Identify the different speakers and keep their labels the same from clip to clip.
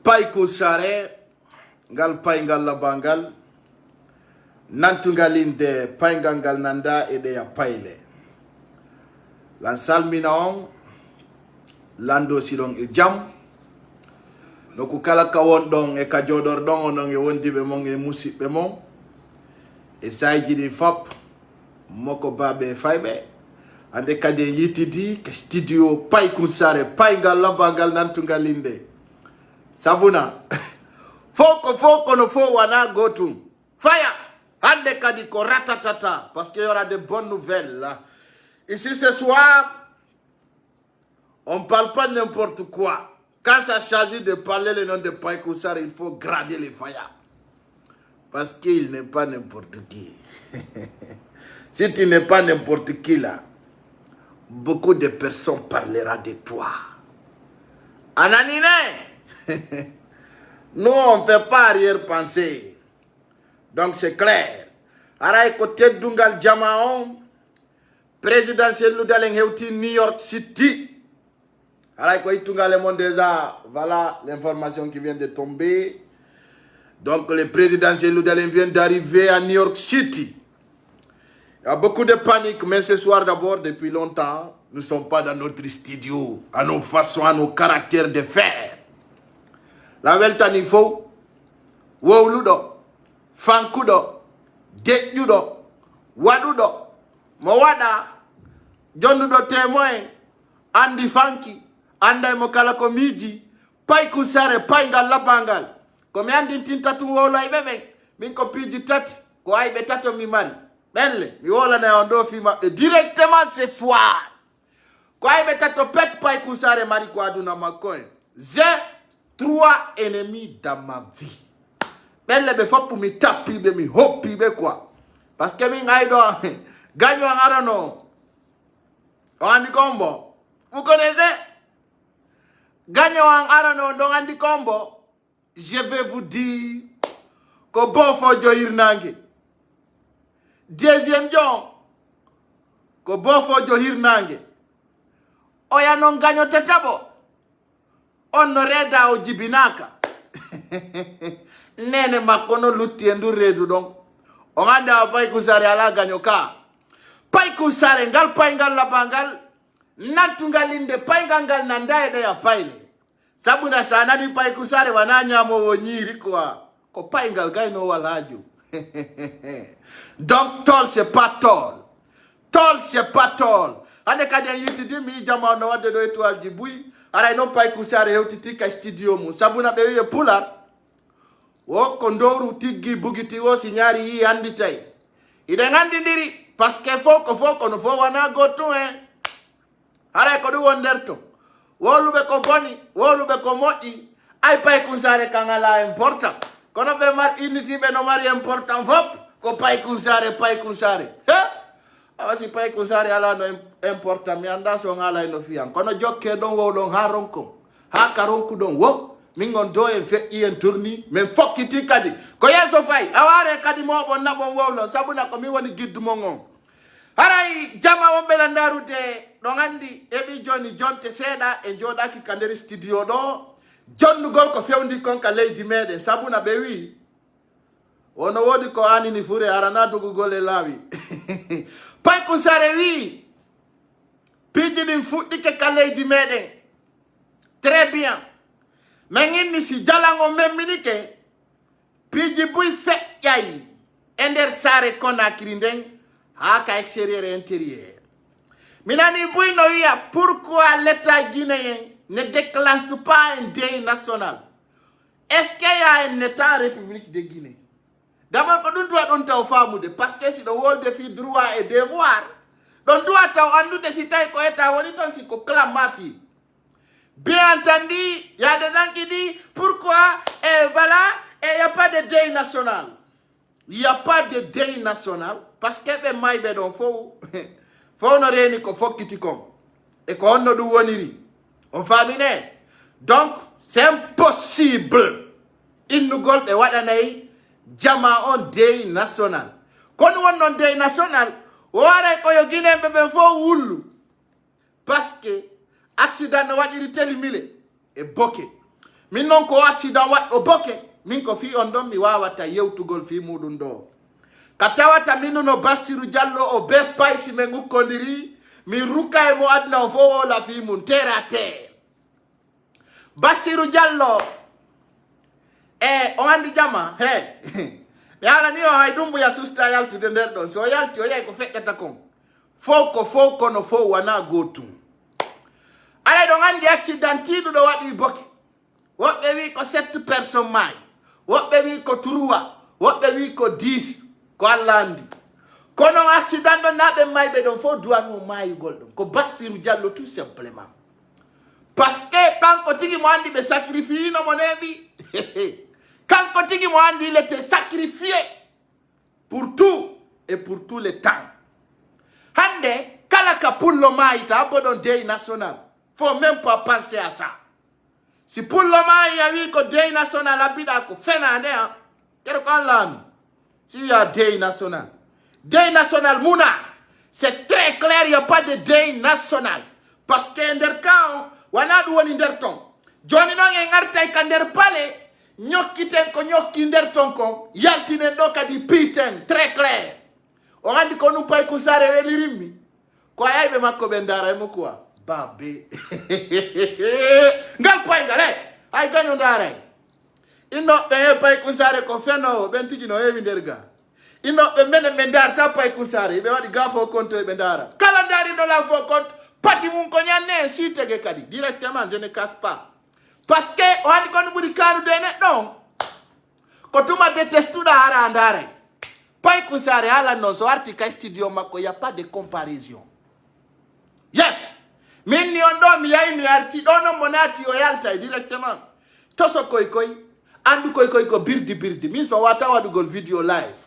Speaker 1: Paiku sare ngal paingal labangal nantungalinde paingangal nanda ede ya paile lan salmina on lando silong e jam no ku kala ka won don e ka jodor don on e wondi be mon e musibe mon e sayji di fop moko babe faybe ande kade yitidi ke studio Paiku sare paingal labangal nantungalinde sabuna foko no fo wana go to fire ande kadi ko ratatata parce qu'il y aura de bonnes nouvelles là. Ici ce soir on parle pas n'importe quoi. Quand ça s'agit de parler le nom de Paiku sare, il faut grader les fire parce qu'il n'est pas n'importe qui. Si tu n'es pas n'importe qui là, beaucoup de personnes parleront de toi. Ananine. Nous, on ne fait pas arrière-pensée. Donc, c'est clair. Ara côté Dungal Jamaon, présidentiel Ludaleng Heuti, New York City. Ara côté Dungal Monde déjà, voilà l'information qui vient de tomber. Donc, le présidentiel Ludaleng vient d'arriver à New York City. Il y a beaucoup de panique, mais ce soir d'abord, depuis longtemps, nous ne sommes pas dans notre studio, à nos façons, à nos caractères de fer. La weltani fo wowludo fankudo dejudo wadudo mo wada jondudo témoin andi fanki anda mo kala ko miji Paiku sare paingal labangal ko mi andi tintatu wolo ay bebe min ko piji tati ko ay be tato mi mari belle mi wola na ondo fi ma directement ce soir ko ay be tato pet Paiku sare mari ko aduna makoy 3 ennemis dans ma vie. Belle be faut pour me taper, be me hopi be quoi. Parce que mi ngai do gagne en arano. On andi combo. Vous connaissez? Gagne en arano donc andi combo. Je vais vous dire que bon faut joir nange. Deuxième jour que bon faut joir nange. Oya non gagne tetabo. Onoreda o jibinaka nene makono lutiendu redu donc on anda Paiku sare ala ganyoka Paiku sare ngal paingal labangal nantungalinde paingangal nandae ya paile sabuna sana ni Paiku sare wananya mo wonyiri kwa ko paingal gaino walaju. Donc tol c'est pas tol ane kadi yitidi mi jama no wade do étoile jibui ara non Paiku sare hewtiti ka studio mu sabuna be ye pula wo kondoru tigi bugiti wo signari yi andi tay ide ngandi ndiri parce que foko no fo wana go to ara ko du wonderto wolube ko boni wolube ko moji ay Paiku sare kangala important kono be mar unity be no mari important fop ko Paiku sare awasi Paiku sare ala no important mi anda so ngala no fian kono jokke don wo don ha ronko ha karonku don wo mingon do en fe en tourni men fokiti kadi ko yeso fay aware kadi mo bon na bon wowlo sabuna ko mi woni giddu mo ngon haray jama won be landaru de don andi ebi joni jonte seda e jodaki kandere studio do jonnugol ko fewndi kon ka leydi meden sabuna be wi wono wodi ko ani ni fure arana dugu gole lawi Paiku sare wi piji din fuɗɗi ke kaleydi meɗen très bien mais inni si jalango memmini ke piji buy feƴƴay e nder sare Conakry nden ha ka extérieur et intérieur minani buy no wiya pourquoi l'état guinéen ne déclenche pas un deuil national? Est-ce qu'il y a un état république de Guinée? D'abord ko ɗum ɗum taw famude parce que si ɗo wolde fi droit et devoir don doit taw andude si tay ko état woni ton si ko clan mafia. Bien entendu, il y a des gens qui disent pourquoi et voilà et il n'y a pas de deuil national. Il n'y a pas de deuil national parce que be maybe don fo no reni ko fokiti kom e ko onno du woniri on famine. Donc c'est impossible innugol be wadanay jama on deuil national. Kon won non deuil national ware ko yo Guinée be fo wullu parce que accident no waɗiri telimile e boke min non ko accident wat o boke min ko fi on ɗon mi wawata yewtugol fi muɗum ɗo ka tawata min no Bassirou Diallo o be paysi men ukkodiri mi ruka e mo adna o fo wola fi mum terre à terre Bassirou Diallo o andi jama he mi ala ni o hay Dumbuya susta yaltude nder ɗon so yalti o yehi ko feƴƴata kon fof kono fof wana gotum aɗa ɗon andi accident tiɗuɗo waɗi boke woɓɓe wi ko 7 personnes maayi woɓɓe wi ko 3 woɓɓe wi ko 10 ko Allah andi kono accident ɗon naɓe mayɓe ɗon fof duwanmo mayugol ɗon ko Bassirou Diallo tout simplement parce que kanko tigi mo andi ɓe sacrifie no mo neɓi kanko tigi mo andi il était sacrifié pour tout et pour tout le temps hande kala ka pullo mayita bo ɗon deuil national faut même pas penser à ça si pullo mayi a wi ko deuil national abbiɗa ko fenande ha kero ko Allah ami si y a deuil national mouna c'est très clair il y a pas de deuil national parce que nder ka wana ɗum woni nder ton joni noon en artay ka nder pale ñokkiten ko ñokki nder ton kon yaltinen ɗo kadi piiten très clair o andi ko ɗum pay ko sare welirinmi ko a yayɓe makko ɓe ndaray quoi babe ngal paygal hay kañum ndaray innoɓɓe he pay kunsare ko fenowo ɓen tigi no heewi nder ga innoɓɓe menen ɓe darta pay kunsare ɓe waɗi ga fo compte ɓe ndara kala ndariɗo la fo compte pati mum ko ñanne si tege kadi directement je ne casse pas parce que o andi kono ɓuri kanude neɗɗo ko tuma détestuɗa ara ndaray pay kunsare halan noon so arti kay studio makko y a pas de comparaison yes min ni on ɗo mi yahi mi arti ɗo noon mo naati o yaltay directement toso koykoy andu koykoy ko birdi min so wata waɗugol vidéo live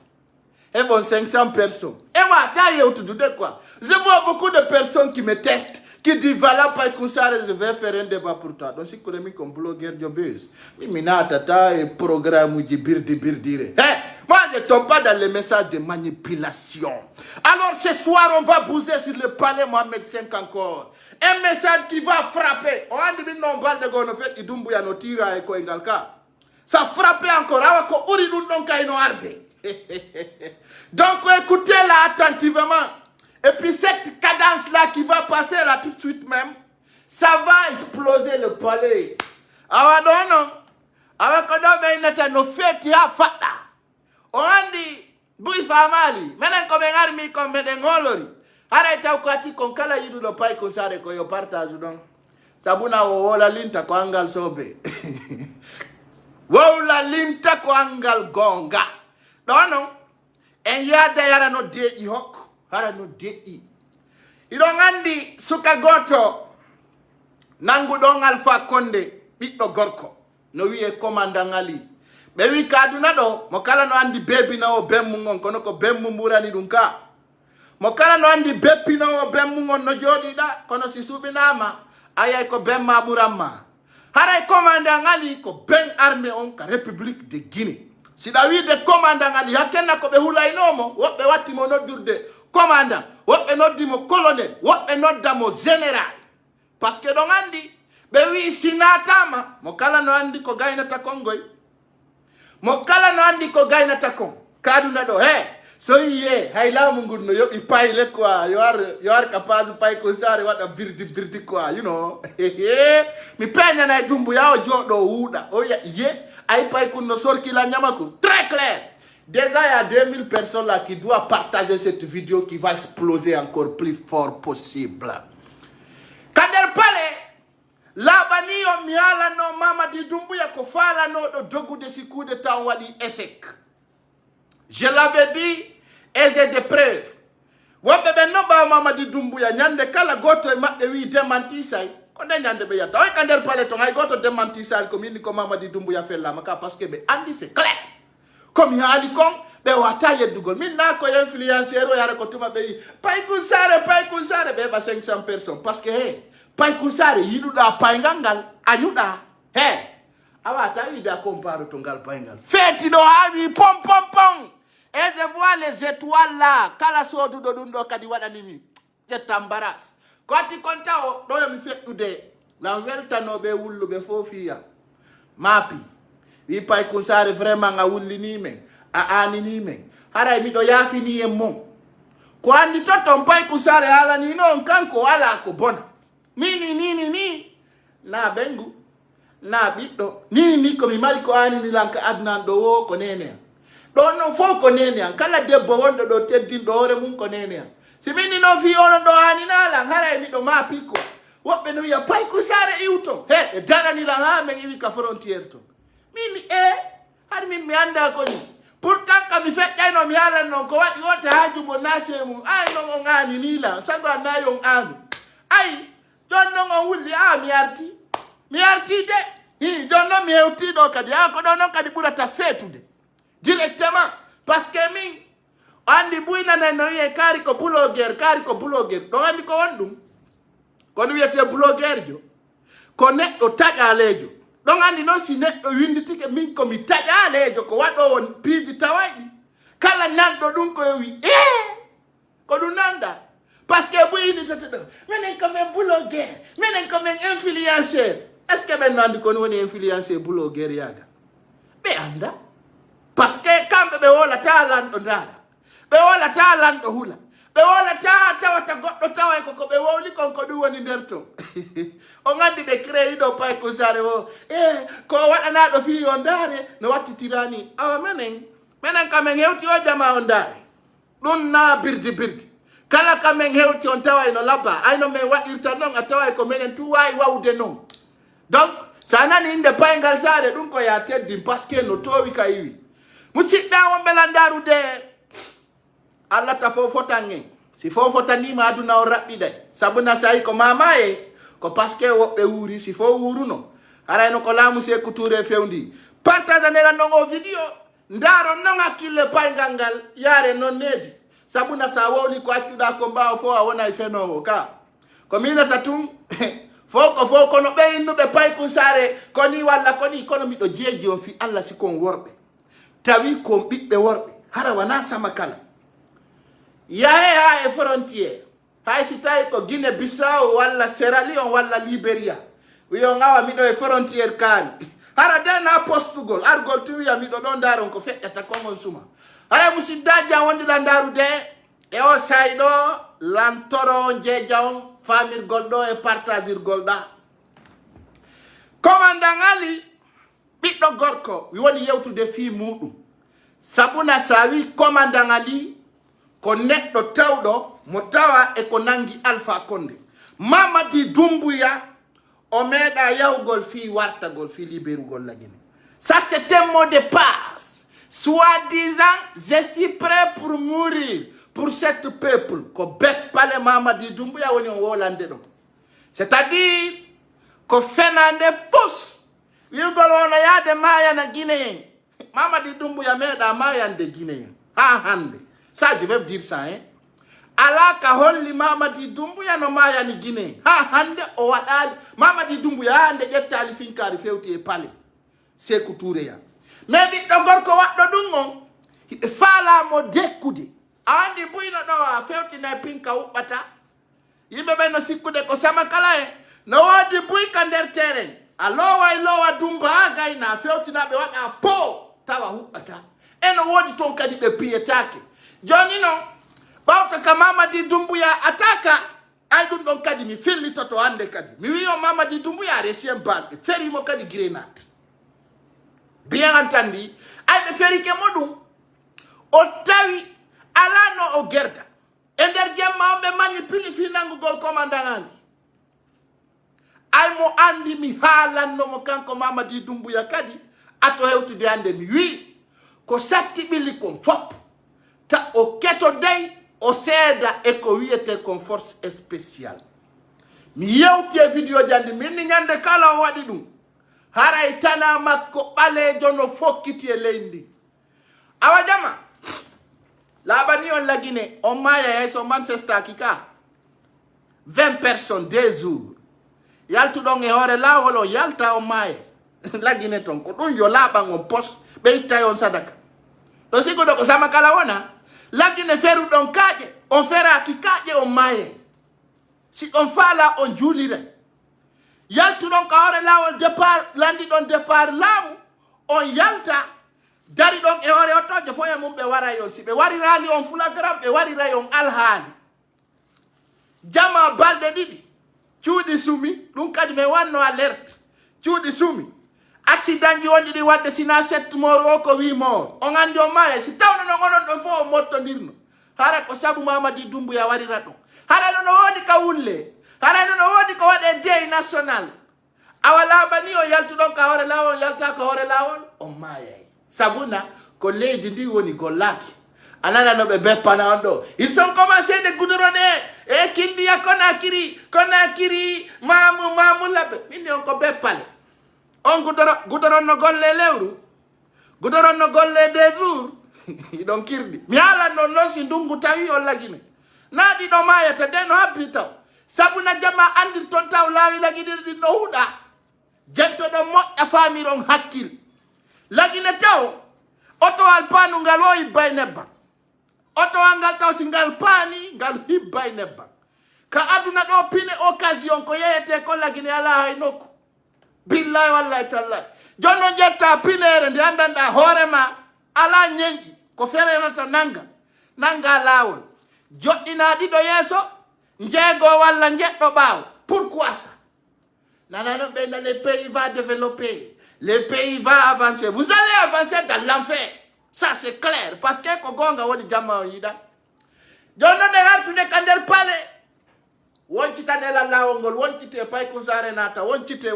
Speaker 1: et bon 500 personnes et wata yewtudude quoi je vois beaucoup de personnes qui me testent qui disent voilà pay kunsare je vais faire un débat pour toi donc sikkude min ko blogueur jo buzz mi natata e programme uji birdire moi je tombe pas dans les messages de manipulation. Alors ce soir on va bouger sur le palais Mohamed V encore. Un message qui va frapper. On a dit non balde gono fait i Dumbuya no tira e ko engalka. Ça frappe encore awa ko uri dun don kay no arde. Donc écoutez là attentivement. Et puis cette cadence là qui va passer là tout de suite même, ça va exploser le palais. Awa dono. Awa ko do be nata no feti ha fata. O andi bui famali menen ko ɓe garmi ko meɗen ngolori haray taw ko ati kon kala yiɗuɗo pay ko sare ko yo partage ɗon sabuna o wola linta ko angal sobe wowla linta ko angal gonga ɗo non en yadda yara no deƴƴi hokko hara no deƴƴi iɗon andi suka goto nanguɗon Alpha Condé ɓiɗɗo gorko no wiye commandant Ali ɓe wi Kaduna ɗo mo kala no andi bebinowo bemmum on kono ko bemmum ɓurani ɗum ka mo kala no andi beppinowo bemmum on no jooɗiɗa kono si suɓinama ayay ko bemma ɓuranma haray commandant Ali ko ben armé on ka république de Guinée siɗa wiide commandant Ali hakkenna ko ɓe hulaynomo woɓɓe wattimo noddurde commandant woɓɓe noddimo colonel woɓɓe noddamo général par ce que ɗon andi ɓe wi si natama mo kala no andi ko gaynata kongoy mo kala no andi ko gaynata kon Kaduna ɗo so yiye hay laamu ngun no yoɓi payle quoi yo ar capable pay ko sare waɗa birdi quoi you know mi peñana e Dumbuya o jooɗo wuuɗa o ye ay pay kun no sorkila ñamaku très clair déjà il y a 2000 personnes là qui doivent partager cette vidéo qui va exploser encore plus fort possible kander pale labani o mi alano Mamadi Dumbuya ko falanoɗo dogude si coup d'état on waɗi échec. Je l'avais dit et j'ai des preuves. Wonɓe ɓe noɓa Mamadi Dumbuya ñande kala goto e maɓɓe wi démenti say ko nde ñande ɓe yatta oy ka nder pale ton hay goto démenti sal ko minni ko Mamadi Dumbuya fellama ka par ce que ɓe andi c'est clair komi haali kon ɓe wata yeddugol min na ko influenceur o yara ko tuma ɓe yi pay kun sare ɓe ɓa 500 personnes par ce que pay kun sare yiɗuɗa paygal ngal a ñuɗa a wata wiide a compare to ngal paygal feeti ɗo ha wi pom et je vois les étoiles là kala soduɗo ɗum ɗo kadi waɗanimi cet embarras koti kontao do mi fettude la weltano be wullu be fofiya mapi wi pay kunsare vraiment nga wullini men a anini men haray mi do yafini en mon ko andi toton pay kunsare ala ni non kanko ala ko bona ni na bengu na biddo ni ko mi mari ko ani ni lanka adnan do wo ko nene do no fo ko nene kala debbo wondo do teddin do hore mun ko nene si mini no fi ono do ani na lan haray mi do mapi ko wobbe no ya pay kunsare iwto he dana ni lan ha men wi ka frontière to mimi har mi anda ko ni pourtant ka mi fekkai no mi ala non ko wadi wote haju bo nace mu ay no ngani ni la sago na yon anu ay jonno ngo wulli mi arti de hi jonno mi hewti do kadi ko do non kadi burata fetude directement parce que min andi buina na no ye kari ko blogger do andi ko wondum ko no wiete blogger jo ko neddo tagalejo don andi no si neddo winditike min ko mi tagalejo ko wado won piji tawadi kala nando dum ko wi ko dum nanda parce que buini tetedo menen ko men blogger menen ko men influenceur est-ce que ben nandi ko woni influenceur blogger yaga be anda parce que kambe be wala talando ndara be wala talando hula be wala tawata goddo tawa ko be woli ko du woni nderto o ngandi be créé do pay ko sare wo ko wadana do fi ondare no watti tirani awa menen kamen hewti o jama ondare dun na birdi kala kamen hewti on tawa no labba ay no men wadirta non atawa ko menen tu way wawde non donc sana ni inde payngal sare dun ko ya teddi parce que no towi kayiwi musidda won belandaru de Allah ta fofotange si fofotani ma aduna o rabbiday sabuna sai ko mamaye ko paske wobbe wuri si fo wuruno ara no ko lamu se kuture fewndi partage nela ndongo video ndaro non akille payngal yare non nedi sabuna sa woli ko accuda ko mbaaw fo a wona feno ka ko mina tatum fo ko no be innu be pay ko sare ko ni walla ko ni kono mi do jeji on fi Allah si kon worbe tawi ko bibbe worbe hara wana sama kala yae frontière hay sitay ko Guinée Bissau walla Sierra Leone walla Liberia wiyo ngawa mi do e frontière kan hara dana Portugal argol tu wiya mi do don daron ko feddata ko ngon suma hara musiddaja wondi la ndaru de e o saydo lantoro jejaon famir goldo e partager golda commandant biddo gorko wi woni yewtude fi mudum sabuna sawi commandant Ali ko neddo tawdo mo tawa e ko nangi Alpha Condé Mamadi Doumbouya o meda yawgol fi wartagol fi liberugol la Guinée. Ça c'est un mot de passe soi-disant je suis prêt pour mourir pour cet peuple ko bet pale Mamadi Doumbouya woni o wolande do c'est-à-dire ko fenande fous wirgol wona yaade maya na Guinée Mamadi Doumbouya meda mayande Guinée ha hande. Ça, je vais vous dire ça, hein. Alaka holli Mamadi Doumbouya no maya ni Guinée. Ha hande o wadali. Mamadi Doumbouya hande jettali finkari fewti e pale. Sekou Touré ya. Mais biddo gorko waddo dungon. Fala mo dekkude. Andi buyno do fewti na pinka ubbata. Yimbe be no sikkude ko sama kala en. No wodi buyka nder terrain. Lowa dumba gayna fewti na be wada po tawa ubbata. Eno wodi ton kadi be piyetake. Joni no bawta ka Mamadi Doumbouya ataka ay dum don kadi mi filli toto ande kadi mi wi o Mamadi Doumbouya resien balde feri mo kadi grenade bien entendu ay be feri ke modum o tawi alano o gerta ender jemma be manipuli fi nangugol commandant Ali ay mo andi mi halanno mo kanko Mamadi Doumbouya kadi ato hewtude ande mi wi ko satti billi kon fop ta o keto day o seda e ko wiete kon force spéciale mi yewti e video jandi min nyande kala o wadi dum haray tana makko balejo no fokkiti e leyndi awa jama labani on la Guinée on maya so manifesta kika 20 personnes 2 jours yaltu don e hore la wolo yalta o maya la Guinée ton ko dun yo laba ngon pos be itayon sadaka do sigo do ko sama kala wona la Guinée feru don kaje on fera kikaje on maye si on fala on julire yaltu don ka hore lawol départ landi don départ lamu on yalta dari don e hore otoje fo e mum be wara yo si be wari rali on fulagram be wari ray on alhaali jama balde didi cuudi sumi dum kadi me wanno alerte cuudi sumi accident ji wondi di wadde sina 7 mort o ko 8 mort on andi o maya si tawno no gonon don fo mottondirno hara ko sabu Mamadi Doumbouya warira ɗum hara no wodi ka wulle hara no wodi ko waɗe dey national awa laɓani o yaltuɗon ka hoore lawol yalta ko hoore lawol on mayay sabuna ko leydi ndi woni gollaki anana no ɓe beppana on ɗo ils sont commencé de goudronner e kindiya konakiri mamu laɓe minni on ko beppale on goudron no golle lewru goudron no golle des jours idon kirdi mi ala non si ndungu tawi o lagine naadi do mayata den habbi taw sabuna jama andir ton taw lawi lagidirdi no huda jento do moƴƴa famiron hakkil lagine taw oto al panu ngal o hibbay nebba oto angal taw singal pani ngal hibbay nebba ka aduna do pine occasion ko yeyete ko lagine ala hay nokku billahi wallahi tallahi jonno jetta pinere ndi andanda hoorema ala nyengi ko ferenata nanga lawol joɗɗina ɗiɗo yeeso njeego walla njeɗɗo ɓaawo pourquoi ça nanano ɓeyna les pays va développer les pays va avancer vous allez avancer dans l'enfer ça c'est clair parce que ko gonga woni jamma o yiɗa jonno nde hartude ka nder paale woncitanela lawol ngol woncite pay kusare nata woncite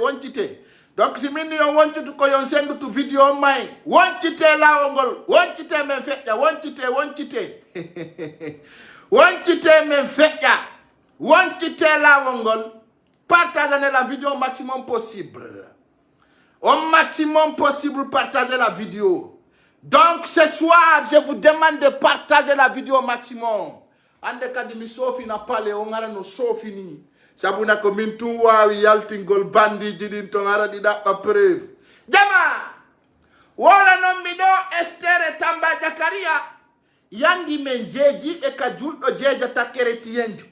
Speaker 1: donc si minni on woncutu ko yon sendutu vidéo may woncite lawol ngol woncite men feƴƴa woncite woncite men feƴƴa woncite lawol ngol partagez la vidéo au maximum possible partagez la vidéo donc ce soir je vous demande de partager la vidéo au maximum ande kadi mi sofina pale o ngara no sofini sabuna ko min tun wawi yaltingol bandiji ɗin to ara ɗi ɗaɓɓa preuve jama wola non mi ɗo estere Tamba Jakaria yandi men jeejiɓe ka julɗo jeejata keretiyenjo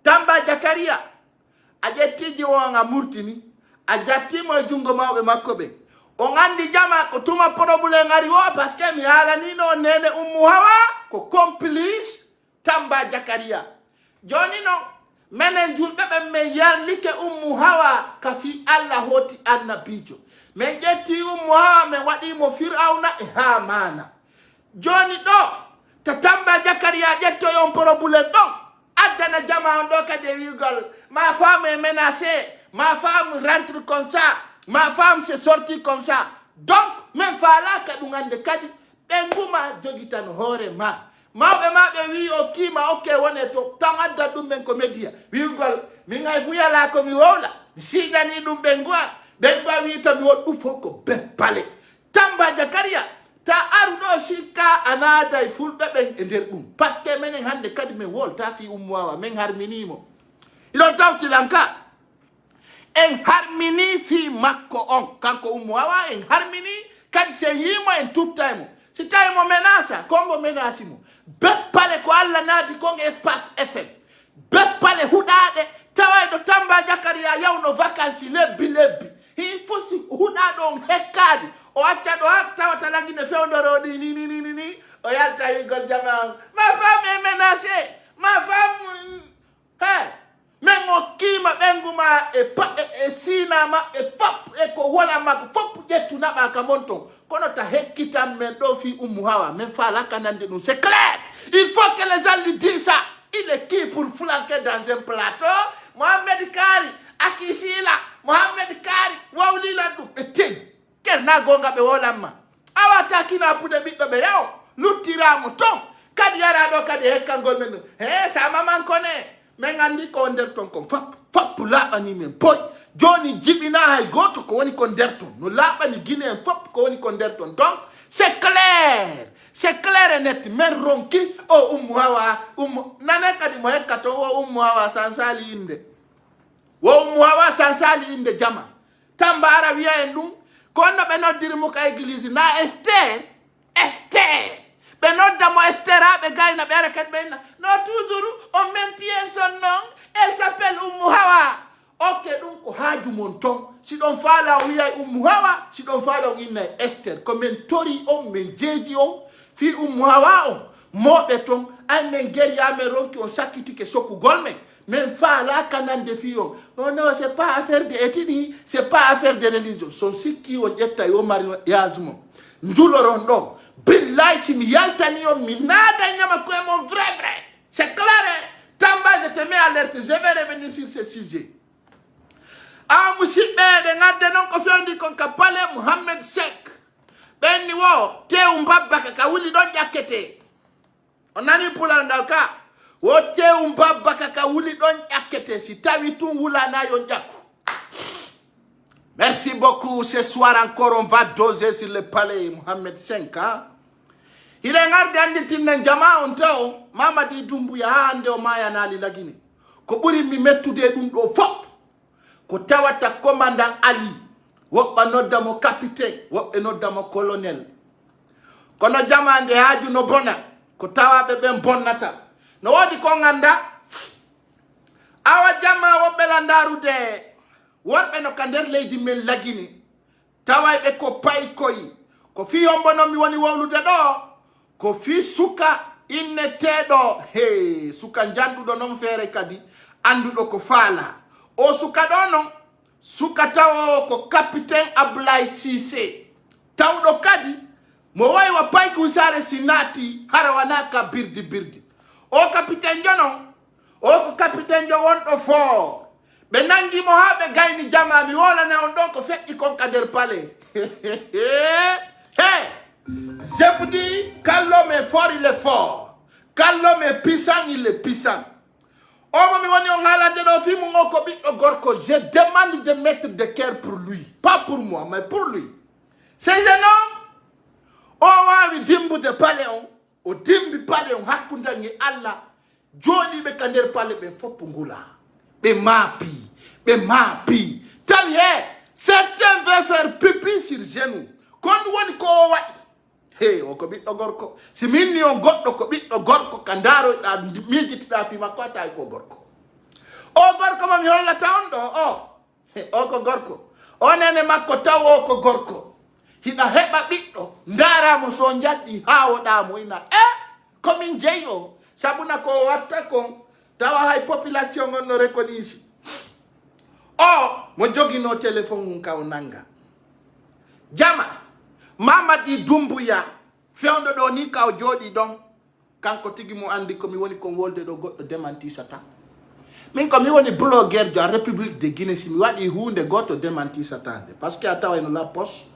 Speaker 1: Tamba Jakaria a ƴettiji wonga murtini a jattimo e jungo mawɓe makko ɓe on andi jama ko tuma probléme ari o par ce que mi haalanino nene Ummou Hawa ko complice Tamba Jakaria joni non menen julɓe ɓe men yarlike Ummou Hawa ka fi Allah hoti annabijo men ƴetti Ummou Hawa men waɗimo Fir'auna e Hamana joni ɗo to Tamba Jakaria ƴettoyon probléme ɗon addana jama on ɗo kadi e wiigol ma femme est menacée ma femme rentre comme ça ma femme s'est sortie comme ça donc min falaka ɗum ande kadi ɓe nguma jogitan hoore ma mawɓe maɓe wi o kiima okke wone to tan adda ɗum ɓen ko média wiigol min hay fu yala komi wowla mi siigani ɗum ɓe nguwa ɓen gua wi to mi won ɗum fof ko beppale Tamba Jakaria ta aruɗo sikka anada e fulɓe ɓen e nder ɗum par ce que minen hande kadi min wolta fi Ummou Hawa min harminimo iɗon tawtilanka en harmini fi makko on kanko Ummou Hawa en harmini kadi se yimo en tuttaymo si tawi mo menace kongo menace mo beppale ko Allah naati kon Espace FM beppale huɗaɗe tawayɗo Tamba Jakaria yawno vacances lebbi hin fusi huɗaɗo on hekkadi o acca ɗo ha tawata lagine fewdoroɗi ni o yalta wigol jama ma femme est menacée ma femme he men o kiima ɓenguma e sinama e fop e ko wonama ko fop ƴettu naɓa ka mon ton kono ta hekkitan men ɗo fi Ummou Hawa min falaka nande ɗum c'est clair il faut que les gens lui disent ça il est qui pour flanquer dans un plateau Mohamed Kari Aki Sila Mohamed Kari wawlilan ɗum ɓe tegi kerna gonga ɓe wolanma awata kina pude ɓiɗɗo ɓe yaw luttiramo ton kadi yara ɗo kadi hekkangol men ɗum he sama man kone men andi ko nder ton kon fop laaɓani men poy joni jibina hay goto ko woni ko nder ton no laaɓani guine en fop ko woni ko nder ton donc c'est clair et net men ronki o Ummou Hawa nane kadi mo hekkato wo Ummou Hawa sansali inde jama Tamba ara wiya en ɗum kono ɓe noddiri mo ka église na Esther ɓe nodda mo Esther ha ɓe gayna ɓe ara kadi ɓe inna no toujours on maintient son nom elle s'appelle yaadu mon ton si ɗon faala on wiyay Hawa si ɗon faala on inna Esther ko men tori on men jeeji on fi Hawa on moɓe ton ay men guerriya men ronki on sakkitike sokkugol men men faala kanande fi on non c'est pas affaire de étude c'est pas affaire de religion son sikki on ƴetta yo mariage mo njuloron ɗo billahi simi yaltani on mi naada ñama koye mon vrai c'est clair. Tamba, je te mets alerte, je vais revenir sur ce sujet. Ah, musibe, de ngade non ko fiondi kon kapale Mohamed Sek. Benni wo, te umbaba kaka wuli don jakete. Onani pula ngalka. Wo te umbaba kaka wuli don jakete. Si tawi tun wula na yon jaku. Merci beaucoup. Ce soir encore, on va doser sur le palais Mohamed Sek. Hein? Il est ngarde andi tinna jama on taw mama di dumbu ya hande o maya nali lagini ko buri mi mettude dum do fop ko tawata commandant Ali wobba nodda mo capitaine wobbe nodda mo colonel kono jama ande haaju no bona ko tawabe ben bonnata no wodi ko nganda awa jama wobbe la ndarude worbe no kander leydi men lagini tawaybe ko pay koy ko fi yombono mi woni wawlude do ko fi suka inne teɗo hey suka janduɗo non feere kadi anduɗo ko faala o suka ɗo non suka tawo ko capitaine Ablaye Cissé tawɗo kadi mo wayi wa payku sare si naati hara wanaka birdi o capitaine jo non o ko capitaine jo wonɗo fort ɓe nangimo ha ɓe gayni jama mi wolana on ɗon ko feƴƴi kon ka nder palais hey je vous dis, quand l'homme est fort, il est fort. Quand l'homme est puissant, il est puissant. Je demande de mettre de cœur pour lui. Pas pour moi, mais pour lui. C'est un homme. Oh, oui, dimbu de paléon. O dimbi paléon. Hakundangi Allah. Joli be kander palé be fopungula. Be mapi. Be mapi. Tavier. Certains veulent faire pipi sur genou. Quand on ko wati. Hey, o ko ɓiɗɗo gorko si minni on goɗɗo ko ɓiɗɗo gorko ka ndaroɗa mijitiɗa fi makko a tawi ko gorko o gorko mami hollata on ɗo o ko gorko o nene makko taw o ko gorko hiɗa heɓa ɓiɗɗo ndaramo so jaɗɗi ha woɗamo ina komin jeyi o sabuna ko watta kon tawa hay population on no reconnaissance o mo jogino téléphone mum ka o nanga jama Mamadi Dumbuya fewndo do ni ka o jodi don kanko tigi mo andi ko mi woni ko wolde do goddo demanti sata min ko mi woni blogger de la République de Guinée si mi wadi hunde goddo demanti satande parce que atawa no la poste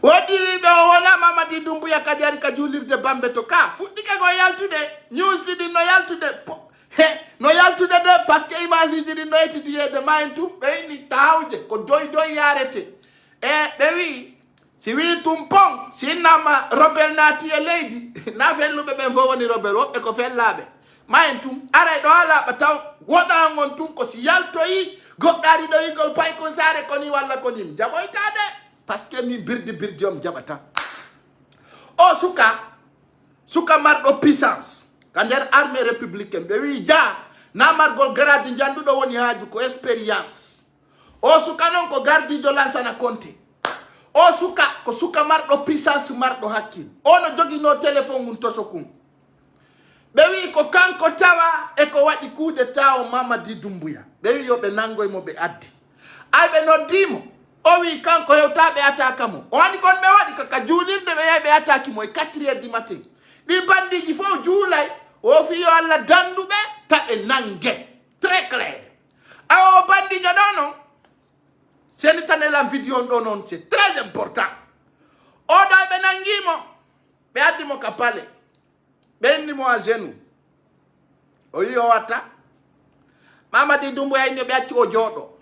Speaker 1: wodi wibe o wona Mamadi Dumbuya kadi ari ka julirde bambe to ka fuddike go yaltude news di no yaltude no yaltude de parce que image di no étudier de maintu be ni tawje ko doy yarete be wi si wi tumpong si nama robel nati e leydi na felluɓe ɓen fo woni robel woɓɓe ko fellaɓe mayen tum aray ɗo ala ɓa taw woɗangon tun ko si yaltoyi goɗɗari ɗo yigol pay ko sare koni walla konim jaɓoytade par ce que min birdi om jaɓata o suka marɗo puissance ka nder armée républicaine ɓe wi dia namargol grade janduɗo woni haaju ko expérience o suka noon ko gardijo Lansana Conté o suka ko suka marɗo puissance marɗo hakkil ono jogino téléphone mum tosokun ɓe wi ko kanko tawa e ko waɗi coup d'état o Mamadi Dumbuya ɓe wi yo ɓe nangoy mo ɓe addi ay ɓe noddimo o wi kanko hewta ɓe ataka mo o wani gon ɓe waɗi kaka juulirde ɓe yahi ɓe ataki mo e 4h du matin ɗi bandiji fof juulay o fi yo Allah danduɓe taɓe nangue très clair awo bandijo ɗo non c'est la vidéo non c'est très important o do be nangimo be adimo kapale be ni mo azenu o yo wata Mamadi Dumbuya ni be atti o jodo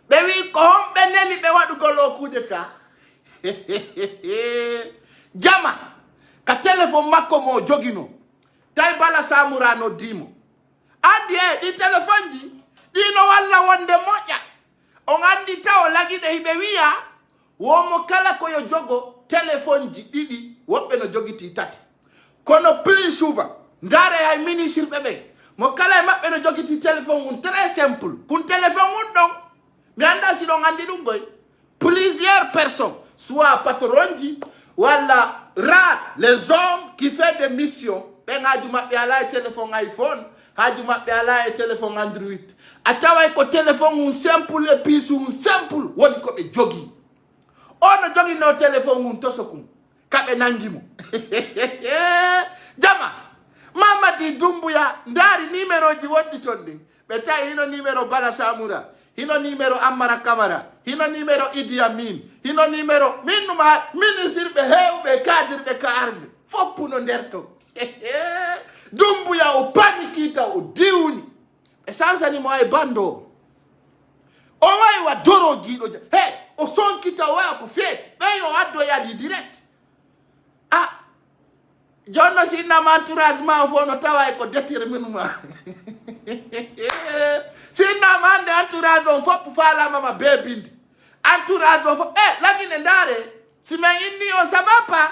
Speaker 1: be wi ko be neli be wadu golo coup d'état jama ka téléphone makko mo jogino tay bala samura no dimo andi di téléphone ji dino walla wonde moƴƴa on andi taw lagide hibe wiya womo kala ko yo jogo téléphone ji didi wobbe no jogiti tati kono plus souvent ndare ay ministre bebe mo kala mabbe no jogiti téléphone un très simple kun téléphone un don mi anda si don andi dum boy plusieurs personnes soit patronji wala rat les hommes qui fait des missions ben haju mabbe ala téléphone iPhone haju mabbe ala téléphone Android atawa ko téléphone un simple et puis un simple woni ko be jogi ono jogi no téléphone un tosokum kabe nangimo jama Mamadi Doumbouya ndari numéro ji wonni tondi beta hino numéro Bala Samura hino numéro Amara Kamara hino numéro Idi Amin hino numéro minuma ministre be hewbe cadre be karbe foppu no nderto Doumbouya o panikita o diwni e sansa ni mo ay bando o way wa doro gido he o sonkita wa ko fete be yo addo ya di direct ah Jono sinna manturas ma fono tawa ko déterminement sinna mande entourage on fop fala mama bebindi entourage on fop lagine ndare sima inni o sabapa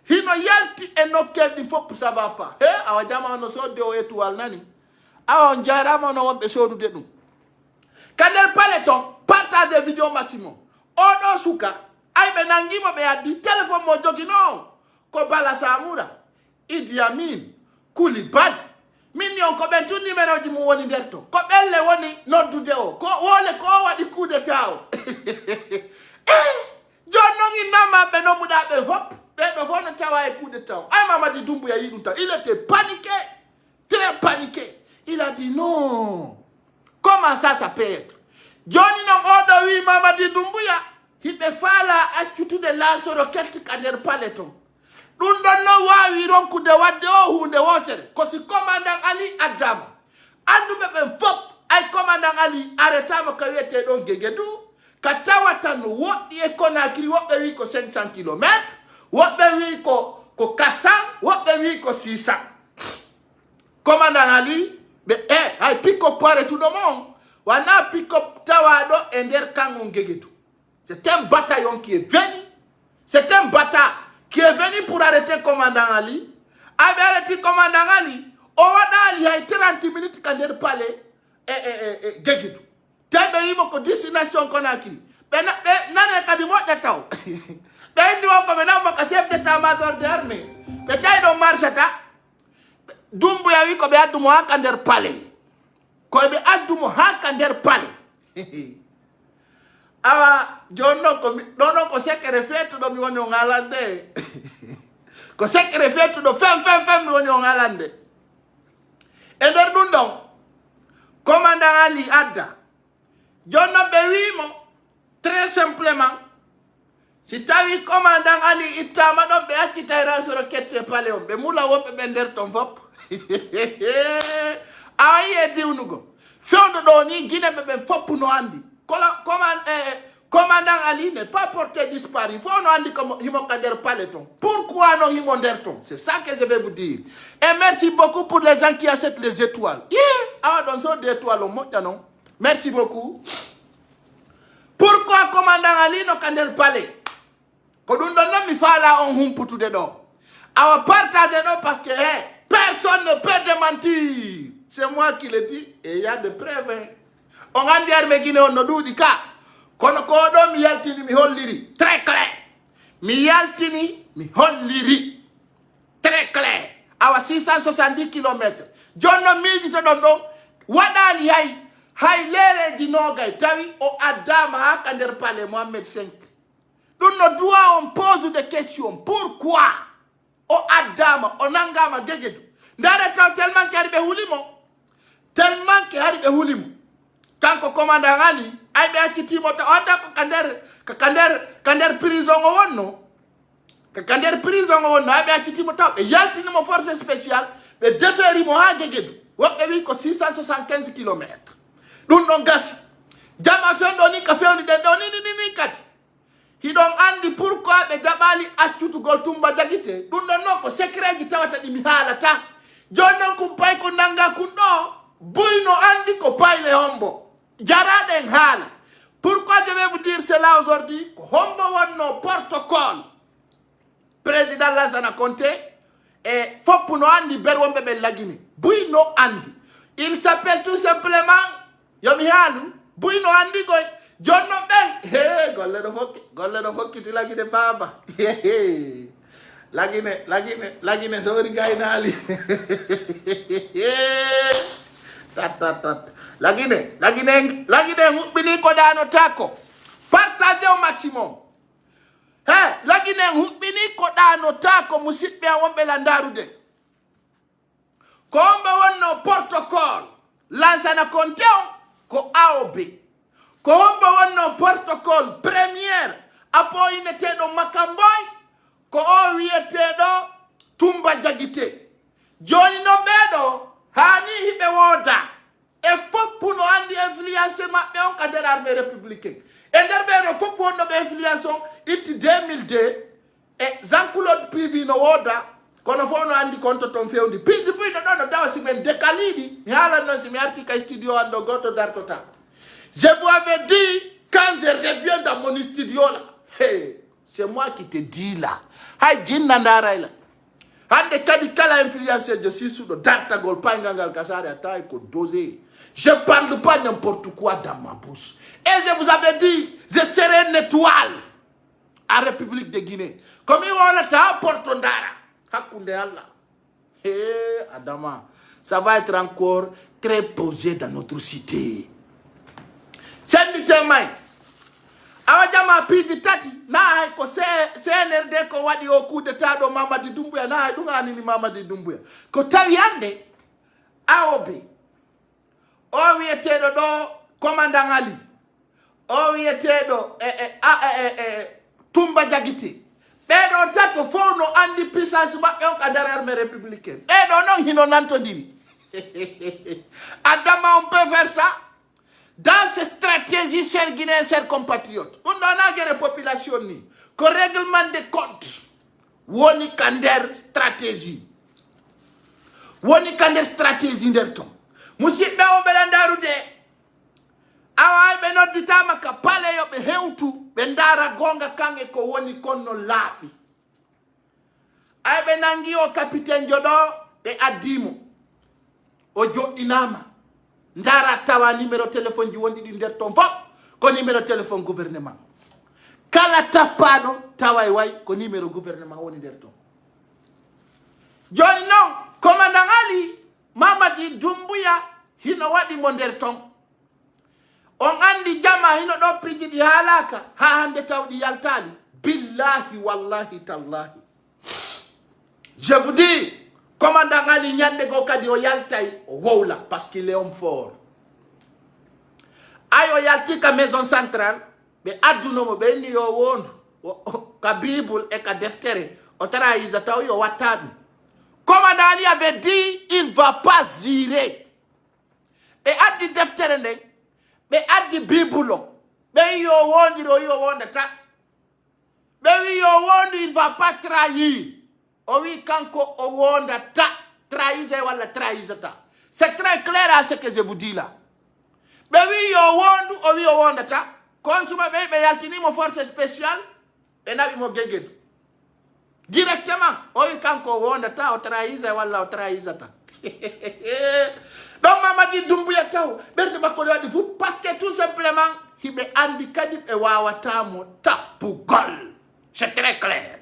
Speaker 1: hino yalti enokedi fop sabapa awa jama no so de o étoile nani awa njarama no wonbe sodu de dum kanel paleton partage vidéo maximum odo suka ay be nangimo be adi téléphone mo jogi no ko Bala Samura Idi Amin Coulibaly minion ko ben tout numéro ji mu woni derto ko belle woni noddude o ko wole ko wadi coup d'état o jonno ngi nama be no muda be hop be do fona tawa e coup d'état ay Mamadi Doumbouya yidum ta il était paniqué très paniqué il a dit non comment ça peut être joni no odo wi Mamadi Doumbouya hibe fala accutu de lance roquette kaner paleton dun don no wawi ronkude wadde o hunde wotere ko si commandant Ali Adama andu be fop ay commandant Ali arrêtama ka wete don gegedu ka tawata no wodi e Conakry wobbe wi ko 500 km wobbe wi ko Kassam wobbe wi ko 600 commandant Ali be ay pick up pare tout le monde wana pick up tawado e der kangon gegedu c'est un bataillon qui est venu c'est un bataillon qui est venu pour arrêter commandant Ali, avait arrêté commandant Ali, on va il y a 30 minutes quand il parlait, Gegidu. Tebe imo ko destination Conakry. Ben nane kadi mo jataw. Ben ni wako mena mo ka chef d'état-major d'armée. Betay do marsata. Doumbouya wi ko be addu mo hakander palais. Ko be addu mo hakander palais. Awa jonno ko dono ko sekere fetu do mi woni o ngalande ko sekere fetu do fem mi woni o ngalande e der dun don commandant Ali adda jonno be wimo très simplement si tawi commandant Ali itama do be akkita rasoro kette pale on be mula wonbe be der ton fop ayi e diwnugo fewdo do ni gine be fop no andi commandant Ali n'est pas porté disparu. Il faut nous dire comme Himokander Paleton. Pourquoi non Himonderton? C'est ça que je vais vous dire. Et merci beaucoup pour les gens qui achètent les étoiles. Ah, dans ce d'étoiles, on monte, non? Merci beaucoup. Pourquoi commandant Ali no Kander Palais? Quand on donne mi fala on hum pour tout dedans. Alors partagez non parce que personne ne peut démentir. C'est moi qui le dis et il y a des preuves. On a dit armé Guinée on nous dit ka kono ko do mi yaltini mi holliri très clair mi yaltini mi holliri très clair awa 670 km jonno mi to don don wadali hay lere di nogay tawi o Adama hakander palais Mohamed 5 dun no droit on pose des questions pourquoi o Adama onangama gegedu ndare taw tellement que harbe hulimo tanko commandant Ali ay be akitimo ta onda ko kander prison o wonno kander prison o wonno ay be akitimo ta be yaltini mo force spéciale be deferi mo ha gegedu wobbe wi ko 675 km dun don gasi jama fendo ni ka fendi den do ni kati hidon andi pourquoi be jabali accutu gol tumba jagite dun don no ko secret ji tawata di mi halata jonnon kum pay ko nanga kundo buyno andi ko payle hombo Jaraden Hal. Pourquoi je vais vous dire cela aujourd'hui? Hombo wonno protocole. Président Lansana Conté et Fopuno Andi Berwombe Lagine. Bouino Andi. Il s'appelle tout simplement Yomi Halu buino andi koy jonno ben he golle do hokki ti lagine baba lagine sori gaynali tat lagine hubbini ko dano tako partage au maximum lagine hubbini ko dano tako musibbe wonbe la ndarude ko ombe wonno protocole lansana konteo ko AOB ko ombe wonno protocole première apo inetedo makamboy ko o wiyetedo Tumba Jagite joni no bedo hani hibe woda e foppu no andi influence mabbe on ka der armée républicaine e der bedo foppu wonno be influence on itti 2002 e Jean-Claude Pivi no woda kono fo no andi konto ton fewndi piji no do dawa simen dekalidi mi hala non si mi artika studio ando goto darto tako. Je vous avais dit quand je reviens dans mon studio là, c'est moi qui te dis là. Hay jinna ndara ila. Hande kadi kala influenceur je suis sous le darta gol pangangal kasari atai ko dosé. Je parle pas n'importe quoi dans ma bouche. Et je vous avais dit, je serai une étoile à République de Guinée. Comme il va ta porte ndara. Hakunde Allah. Adama, ça va être encore très posé dans notre cité. C'est du témoin. Awajama pigi tati na ko CNRD ko wadi o coup d'état do Mamadi Doumbouya na dunga ni Mamadi Doumbouya ko tawiyande AOB o wiyetedo do commandant Ali o wiyetedo Tumba Jagite bedo tato fono andi puissance mabbe on ka der armée républicaine bedo non hino nanto ndiri Adama on peut faire ça. Dans ces stratégies, chers Guinéens, chers compatriotes, on a la population ni, que règlement de compte, woni kander stratégie. Woni kander stratégie nderton. Musidbe on belandaru de, awai be nodita maka pale yo be hewtu, be ndara gonga kange ko woni konno labi. Ay be nangi o capitaine jodo be adimo. O jodinama. Ndara tawa numéro téléphone ji wondi di nder ton fop ko numéro téléphone gouvernement kala tapado tawai way ko numéro gouvernement woni nder ton joni non commandant Ali Mamadi Doumbouya hino wadi mo nder ton on andi jama hino do piji di halaka ha hande tawdi yaltali billahi wallahi tallahi je vous dis commandant Ali nyande go kadi o yaltay o wowla parce qu'il est homme fort. Ayo yalti ka maison centrale be aduno mo be ni yo wondu ka bible e ka deftere o tara izata yo watabi. Commandant Ali avait dit il va pas zirer. Be addi deftere ndeng be addi bible be yo wondiro yo wondata be wi yo wondi il va pas trahir. Oui, kanko o wonda ta trahise wala trahisata. C'est très clair à ce que je vous dis là. Mais oui, yo wondu o wi o wonda ta. Consuma be yaltini mo force spéciale e nabi mo geged. Directement o wi kanko o wonda ta o trahise wala o trahisata. Donc Mamadi Doumbouya taw berde makko wadi fu parce que tout simplement hibe andi kadi e wawata mo tapugol. C'est très clair.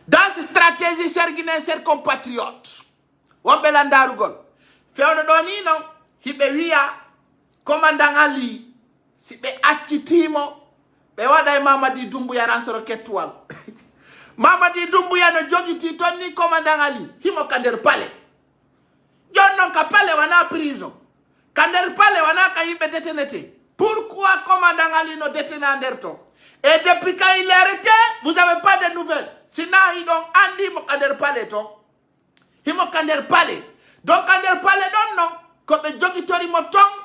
Speaker 1: Dans cette stratégie, chers Guinéens, chers compatriotes, wambe landarugol, fewno doni non, hibe wiya, commandant Ali, si be accitimo, be wada Mamadi Doumbouya ransoro ketwal. Mamadi Doumbouya no jogiti tonni commandant Ali, himo kander pale. Jon non ka pale wana prison. Kander pale wana ka himbe detenete. Pourquoi commandant Ali no détenu anderton? Et depuis quand il est arrêté, vous n'avez pas de nouvelles. Sinon, il donc andi mo kander pale to. Himo kander pale. Donc kander pale don non. Ko be jogitori mo tong.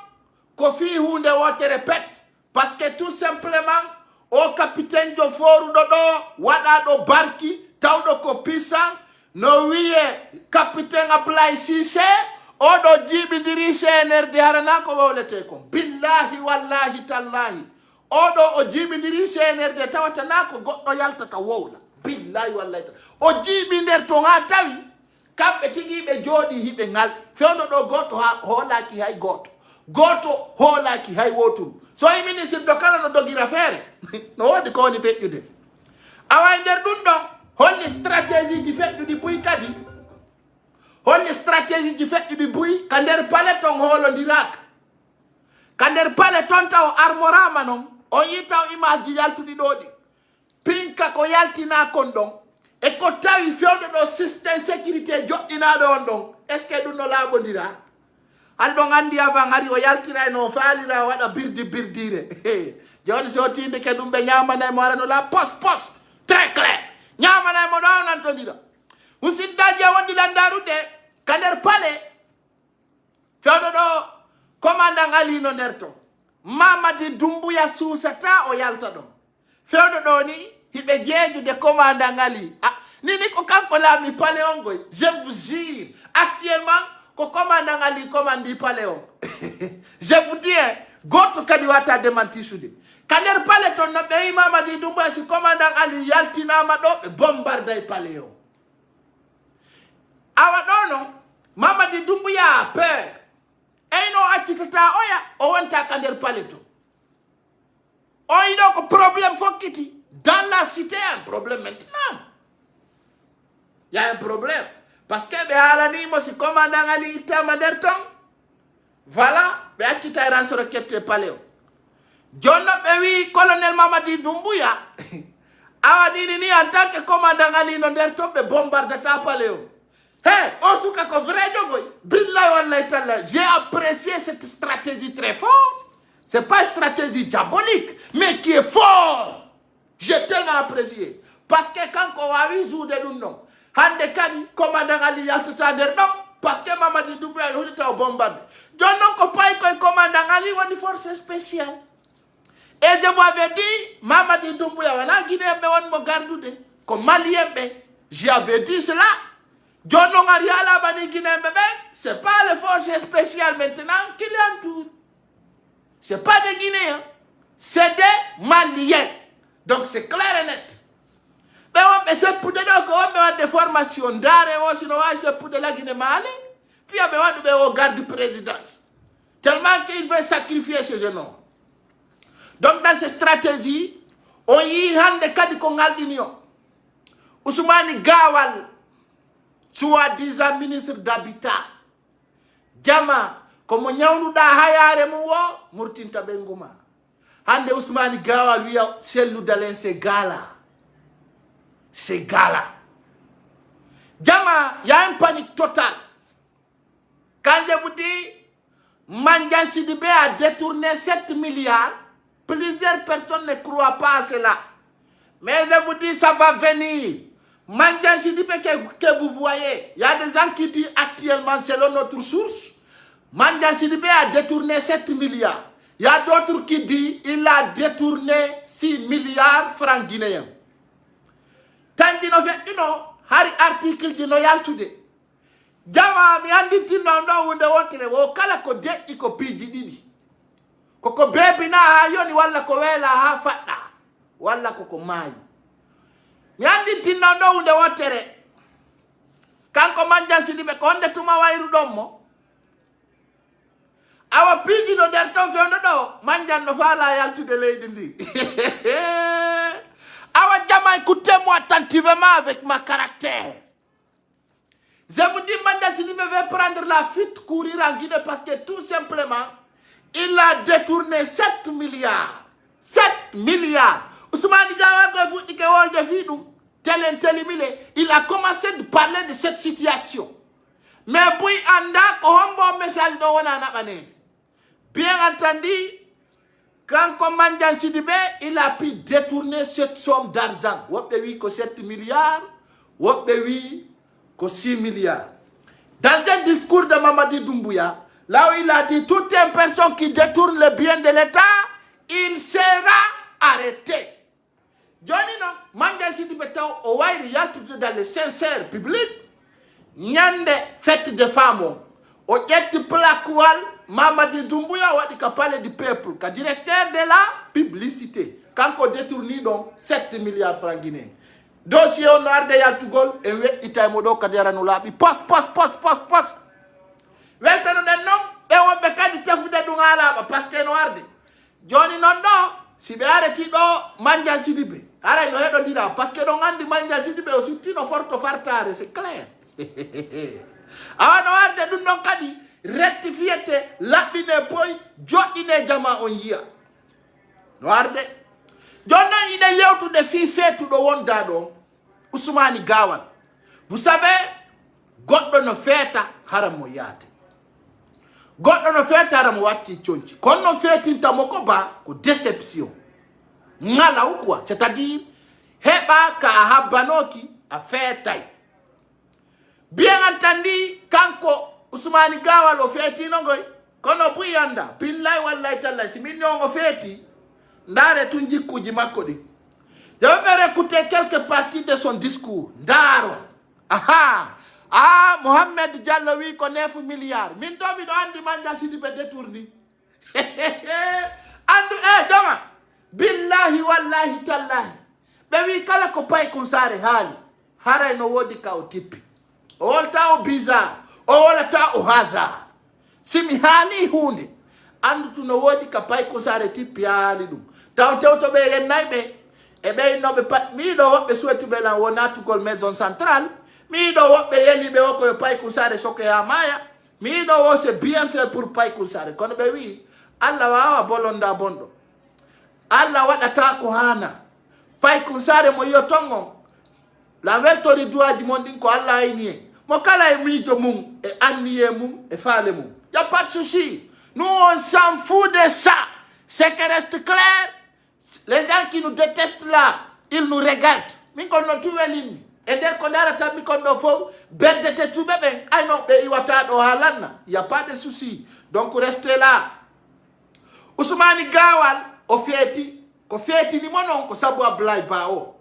Speaker 1: Ko fi hunde wote répète. Parce que tout simplement, au capitaine Joforu dodo, wada do barki, tawdo ko pisang, no wiye capitaine apply sise, odo jibi ndiri CNRD harana ko wawlete ko. Billahi wallahi tallahi. Odo o jibi ndiri CNRD tawata nako goddo yaltata wowla billahi wallahi o jibi nder to nga tawi kambe tigi be jodi hibe ngal fewdo do goto ha holaki hay goto goto holaki hay woturu so e ministre do kala no dogira fere no wodi ko woni feƴƴude awa nder ɗum ɗon holli stratégie ji feƴƴuɗi buy kadi holli stratégie ji feƴƴuɗi buy ka nder pale ton holondiraka ka nder pale ton taw armorama non on yi taw image ji yaltuɗi ɗo ɗi pinka ko yaltina kon ɗon e ko tawi fewɗo ɗo systéme sécurité joɗɗinaɗo on ɗon est ce que ɗum no laaɓodira han ɗon andi avant ari o yaltira no faalira waɗa birdire joni so tinde ke ɗum ɓe ñamanaymo ara no la pos très clair ñamanaymo ɗo nantodira musiddaji a wondi landarude ka nder pale fewɗo ɗo commandant ali no nder to Mamadi Doumbouya suusata o yalta ɗon fewɗo ɗo ni hiɓe jeejude commandant ali nini ko kanko laami pale on goy je vous jure actuellement ko commandant ali commandi pale on je vous dis goto kadi wata démenti sude ka nder pale ton no ɓe wi Mamadi Doumbouya si commandant ali yaltinama ɗo ɓe bombarda e pale on awa ɗo non Mamadi Doumbouya a peur eyno accitata oya o wonta ka nder pale to o yiɗo ko probléme fokkiti dans la cité un problème maintenant y a un problème parce que ɓe haalanimo si commandant ali ittama nder ton voilà ɓe accita e ransoro kette pale o jonno ɓe wi colonel Mamadi Doumbouya awa ɗini ni en tant que commandant ali no nder ton ɓe bombardata pale o hey, on suka ko vrai jogoy billahi wallahi talla j'ai apprécié cette stratégie très fort c'est pas une stratégie diabolique mais qui est fort j'ai tellement apprécié parce que quand ko wawi juude ɗum non hande kadi commandant ali yaltata nder ɗon parce que Mamadi Doumbouya huɗita o bombarde joni noon ko payi koye commandant ali woni force spéciale et je vous avais dit Mamadi Doumbouya wona guinéen ɓe wonmo gardude ko malien ɓe j'avais dit cela joni noon ari haalabani guinéen ɓe ɓen c'est pas les forces spéciales maintenant qui l'entourent c'est pas des guinéens c'est des maliens donc c'est clair et net ɓe wonɓe seppude ɗo ko wonɓe wadde formation ndaare o sino wawi seppude lagine maale fiya ɓe waɗuɓe o garde présidence tellement qu'il veut sacrifier ce jeune homme donc dans ces stratégies on yi hande kadi ko ngalɗini o Ousmani Gawal soi-disant ministre d'habitat jama komo ñawnuɗa hayare mum o murtinta ɓengu ma hande Ousmani Gawal wiya selludalen c'est gala jama y a une panique totale quand je vous dis Mandiang Sidibé a détourné 7 milliards plusieurs personnes ne croient pas à cela mais je vous dis ça va venir Mandiang Sidibé que vous voyez, il y a des gens qui disent actuellement, selon notre source, Mandiang Sidibé a détourné 7 milliards. Il y a d'autres qui disent qu'il a détourné 6 milliards francs guinéens. Tant qu'il a fait, hari article di no yaltude. Jama mi andi tinno ndo wunde wotere wo kala ko deɗɗi ko piiji ɗiɗi. Koko bebina ha yoni walla ko weela ha faɗɗa walla koko maayi. Mi andi tinno ndo wunde wotere kanko Mandiang Sidibé ko honde tuma wayru ɗon mo awa piiji no nder ton fewndo ɗo Mandiang no faala yaltude leydi ndi awa jama écoutez-moi attentivement avec ma caractère. Je vous dis, Mandiang Sidibé veut prendre la fuite, courir en Guinée parce que tout simplement, il a détourné 7 milliards. 7 milliards. Ousmane il a commencé de parler de cette situation. Mais puis, message bien entendu, quand Mandiang Sidibé, il a pu détourner cette somme d'argent. 7 milliards, 6 milliards. Dans un discours de Mamadi Doumbouya, là où il a dit toute une personne qui détourne le bien de l'État, il sera arrêté. Johnny non, Mandiang Sidibé au Waïri yaltude dans le sincère public, nyande fête de femmes. Au jet plaqual, Mamadi Doumbouya wadi ka parler du peuple, ka directeur de la publicité. Quand on détourne donc 7 milliards francs guinéens. Dossier au nord de Yaltugol et we itaimodo kadera no labi post. Weltano den non e wonbe kadi tefude dungala parce que no arde joni non do si be areti do manja sidibe ara no hedo dira parce que do ngandi manja sidibe o sutino forto fartare c'est clair awa no arde dum non kadi rectifiete labine poi jodine jama on yiya no arde jonna ide yewtude fi fetudo wonda do Ousmane Gawal vous savez goddo no feta haram mo yaate goddo no feta haram watti cionci kon no fetinta mo ko ba ko déception ngala ou quoi c'est-à-dire heba ka habanoki a fetay bien entendu kanko Ousmane Gawal o feti nongoy kono buyanda billahi wallahi taala si min nyongo feti ndare tunjikuji makko di je vais écouter quelques parties de son discours ndaro Mohamed Diallo wi ko 9 milliards min do mi do andi manja sidi be détourni andu jama billahi wallahi tallahi be wi kala ko pay kun sare hali haray no wodi ka o tippi o wolta o bizarre o wolta o hasard simi hali hunde andu tu no wodi ka pay kun sare tippi hali dum tawto be en naybe e be no be pat mi do wobbe souhaitu be la wonatu gol maison centrale mi do wobbe yeli be woko pay kun sare soke amaya mi do wo c'est bien fait pour pay kun sare kono be wi alla wawa bolonda bondo alla wadata ko hana pay kun sare mo yotongo la veltori duaji mondin ko alla ayni mo kala e mijo mum e anniye mum e faale mum y a pas de souci nous on s'en fout de ça c'est que reste clair les gens qui nous détestent là ils nous regardent min kon non tuwelini et der ko dara tabi kon do fo berdete tube ben ay non be iwata do halanna y a pas de souci donc restez là Ousmane Gawal o feti ko feti ni monon ko sabu ablay ba o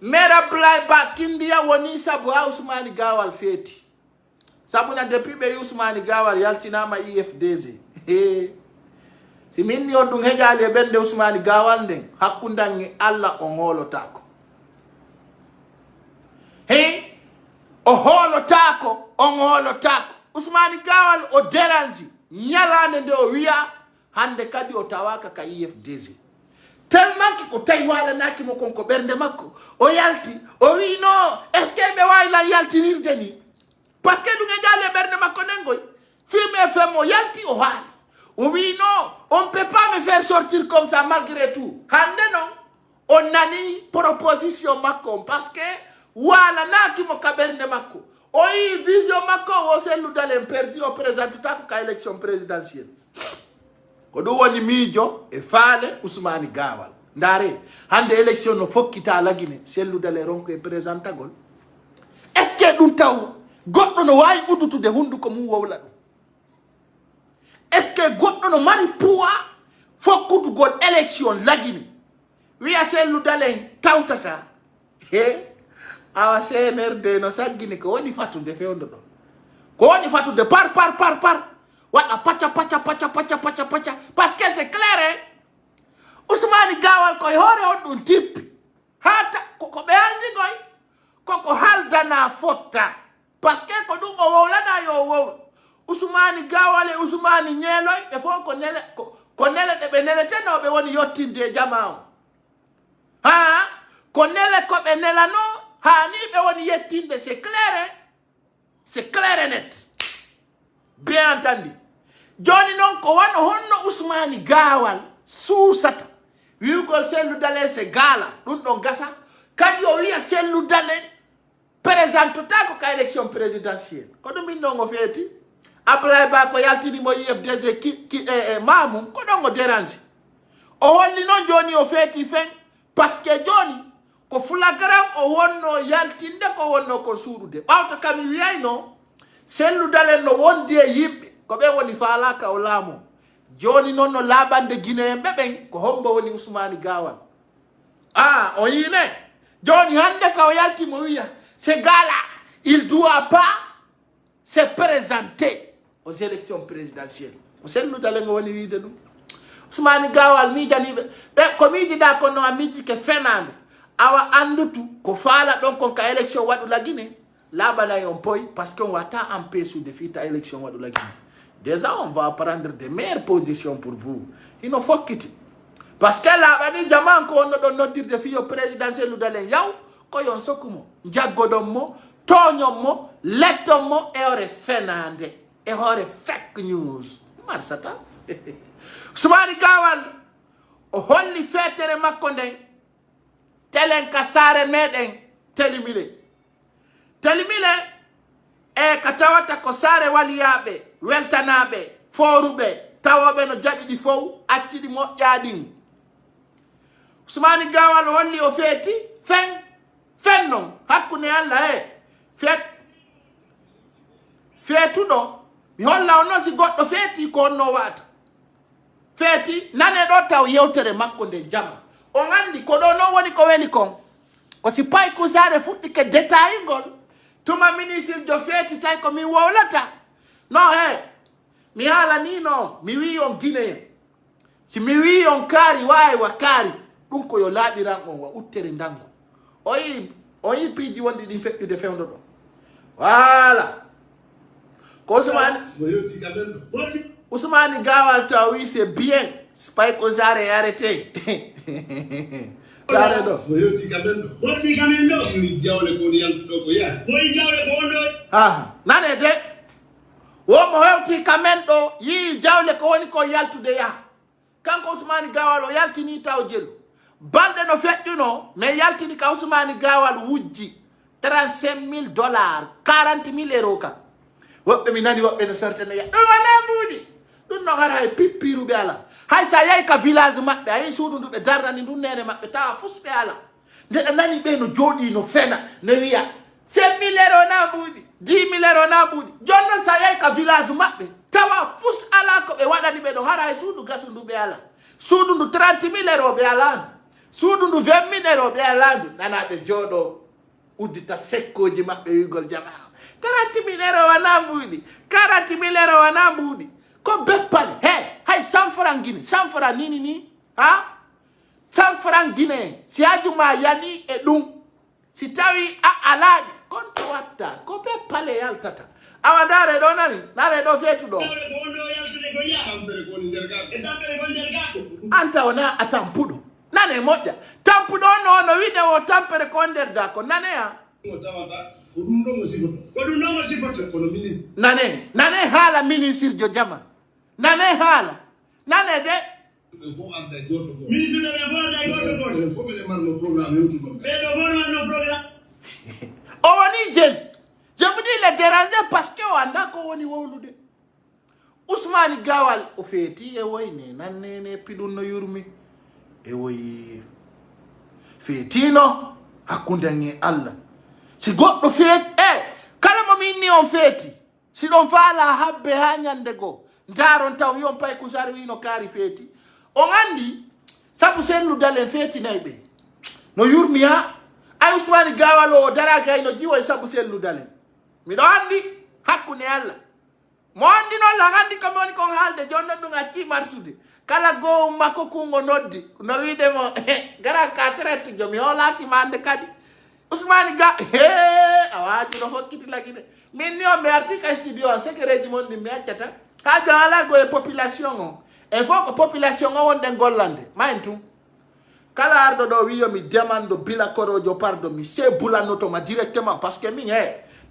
Speaker 1: mera blay ba kindiya woni sabu Ousmane Gawal feti sabu na depuis be Ousmane Gawal yaltinama IFDZ si min yon dum hejale bende Ousmane Gawal den hakkundangi alla o ngolotako o holotako o ngolotako Ousmane Gawal o deranji nyalande de o wiya hande kadi o tawaka ka IFDZ tellement ki ko tay wala naki mo konko bernde makko o yalti o wi no est-ce que be wayla yalti nirdeni parce que du ngejale bernde makko nengoy film FM o yalti o wala oui, non, on ne peut pas me faire sortir comme ça malgré tout. Hande non, on a ni proposition mako parce que wala na ki mo kaberne mako. Oyi vision mako o selu dalen perdu au présent tout à ka élection présidentielle. Ko do woni mijo e faale Ousmane Gawal. Ndare hande élection no fokkita lagine selu dalen ronko e présentagol. Est-ce que dun taw goddo no wayi udutude hunduko mum wawla dum? Est-ce que goddo no mari poids fokkutugol élection lagini wiya selu dalen tawtata awa CNRD no saggini ko woni fatude fewndo do ko woni fatude par wada pacha parce que c'est clair Ousmane Gawal ko hore on dun tippi hata ko be andi goy ko haldana fotta parce que ko dum o wowlana yo wow Ousmane Gawal e Ousmane Ñeeloy e fo ko nele de be nele teno be woni yottinde jamaaw ko nele ko be nela no ni be woni yettinde c'est clair et net bien entendu joni non ko wano honno Ousmane Gawal suusata wiugol selu dalen se gala dum don gasa kadi o wiya selu dalen présente ta ko ka élection présidentielle ko dum min non o feti Ablaye ba ko yaltini mo IFDZ ki mamum ko don o dérange o holli non joni o feti fen parce que joni ko flagrant o wonno yaltinde ko wonno ko suudude bawta kam wiyayno selu dalen no wondi e yimbe ko be woni falaka o laamo joni non no labande Guinéen beben ko hombo woni Ousmane Gawal o yine joni hande ka o yalti mo wiya ce gars-là il doit pas se présenter aux élections présidentielles o selu dalen woni wiide dum Ousmane Gawal mi jani be ko miji da ko no amiji ke fenande awa andutu ko fala don ko ka élection wadu la Guinée labana yon poy parce qu'on wata empêcher de fita élection wadu la Guinée déjà on va prendre de meilleures positions pour vous. Il ne faut quitter. Parce que là, bani jaman ko on no dire de fiyo présidentiel ludalen yaw ko yon sokumo jaggodom mo toñom mo lettom mo e ore fenande e ore fake news marsata Ousmane Gawal o holli fetere makko nden telen kasare meden telimile e katawata ko sare waliyabe weltanabe forube tawobe no jabi di fow accidi moƴƴaɗin Ousmane Gawal holli o feeti fen non hakkunde Allah feetuɗo mi holla on noon si goɗɗo feeti ko onno wata feeti nane ɗo taw yewtere makko nde jama on andi ko ɗo non woni ko weli kon o si pay kusare fuɗɗike détailgol tuma ministre jo feeti tay ko min wowlata non mi haala ni non mi wi on guinéen si mi wi on kaari wawi wa kaari ɗum ko yo laaɓiran on wa uttere ndangu o yi piiji wonde ɗin feƴƴude fewdo ɗo voilà ko Ousmane Gawal taw wi c'est bien spay ko sare est arrêté sare ɗo nane de womo hewti kamen ɗo yi jawle ko woni ko yaltude yaha kanko Ousmane Gawal o yaltini taw jelu balde no feƴƴuno mais yaltini ka Ousmane Gawal wujji $35,000 40,000 euros ka woɓɓe mi nani woɓɓe no sortene ya ɗum wona mbuuɗi ɗum no hara hay pippiruɓe ala hay sa yahi ka village maɓɓe a yehi suudu ndu ɓe darnani ndun nene maɓɓe tawa fusɓe ala nde ɗa nani ɓe no jooɗi no fena no wiya 5,000 euros na mbuuɗi 10,000 euros na mbuuɗi jon noon sa yahi ka village maɓɓe tawa fus ala ko ɓe waɗani ɓe ɗo hara hay suudu gasu ndu ɓe ala suudu ndu 30,000 euros ɓe alandu suudu ndu 20,000 euros ɓe alandu nanaɓe jooɗo uddita sekkoji maɓɓe wigol jamaa 30,000 euros wana mbuuɗi 40,000 euros wana mbuuɗi ko beppale hay 100 francs guinée 100 francs ni 100 francs guinée si ajuma yani e ɗum si tawi a alaaji konto watta ko beppale yaltata awa dare ɗo nani dare ɗo feetu ɗo anta wona a tampuɗo nane moƴƴa tampuɗo on no wiide o tampere ko nder dako naneya nane haala ministre jo jama nane haala nane de o woni jel je vous dis le déranger parce que o anda ko woni wowlude Ousmane Gawal o feeti e woyne nannene piɗum no yurmi e woyi feetino hakkunde e Allah si goɗɗo feeti kala mo min ni on feeti si ɗon faala habbe ha ñande goo ndaron taw yon pay kusar wino kaari feeti on andi sabu selludal en feetinayi ɓe no yurmi ha ay Ousmane Gawal o daraki hay no jiwo e sabu selludal en miɗo andi hakkunde Allah mo andi noon la andi komi woni kon haalde jonnon ɗum acci marsude kala goo makko kungo noddi no wiidemo gara ka traite jo mi hoolakima ande kadi Ousmane a waji no hokkiti lagi de min ni o mi arti ka studio o secret ji mon ɗi mi accata ha jon ala go e population o e faut ko population o wonɗen gollande mayen tum kala arɗo ɗo wiyo mi demando bila korojo pardo mi se bulanotoma directement parce que min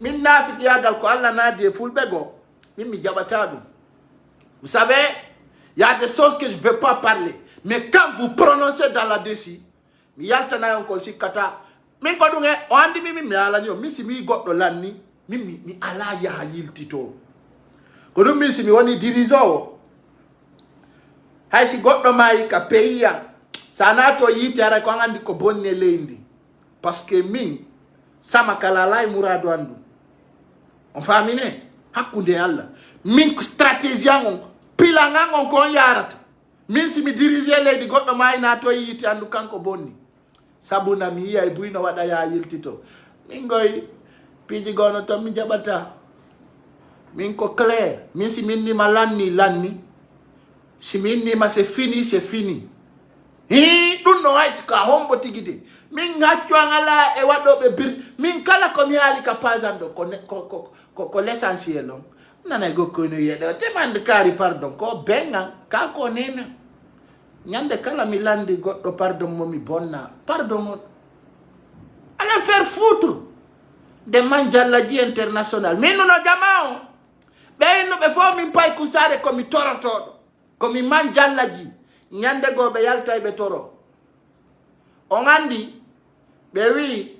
Speaker 1: min naafi ƴiyagal ko Allah naadi e fulɓe goo min mi jaɓata ɗum vous savez il y a des choses que je veux pas parler mais quand vous prononcez dans la dessus mi yaltana on ko sikkata min ko ɗum o andi mi alani o min si mi goɗɗo lanni min mi ala yaha yiltito ko ɗum min si mi woni dirigeant o hay si goɗɗo mayi ka pays sa nato yiite ara ko an andi ko bonni e leydi parce que min sama kala ala e mouradu andu on famine hakkunde Allah min stratégie on pilan on ko on yarata min si mi diriger leydi goɗɗo mayi nato yiite andu kanko bonni sabuna mi yiya e buyno waɗa ya yiltito min goy piiji gono to mi jaɓata min ko clair min si min nima lanni si min nima c'est fini ɗum no hayti ka hombo tigide min haccu an ala e waɗoɓe bir min kala ko mi haali ka pasan ɗo ko l'essentiel on nana go ko no yede te mande kari pardon ko benga ka ko nena nyande kala mi landi goddo pardon mo mi bonna pardon mo ala faire foutre de manjallaji international minu no jamao be no be fo mi pay kusare ko mi torotodo ko mi manjallaji nyande go be yalta be toro on andi be wi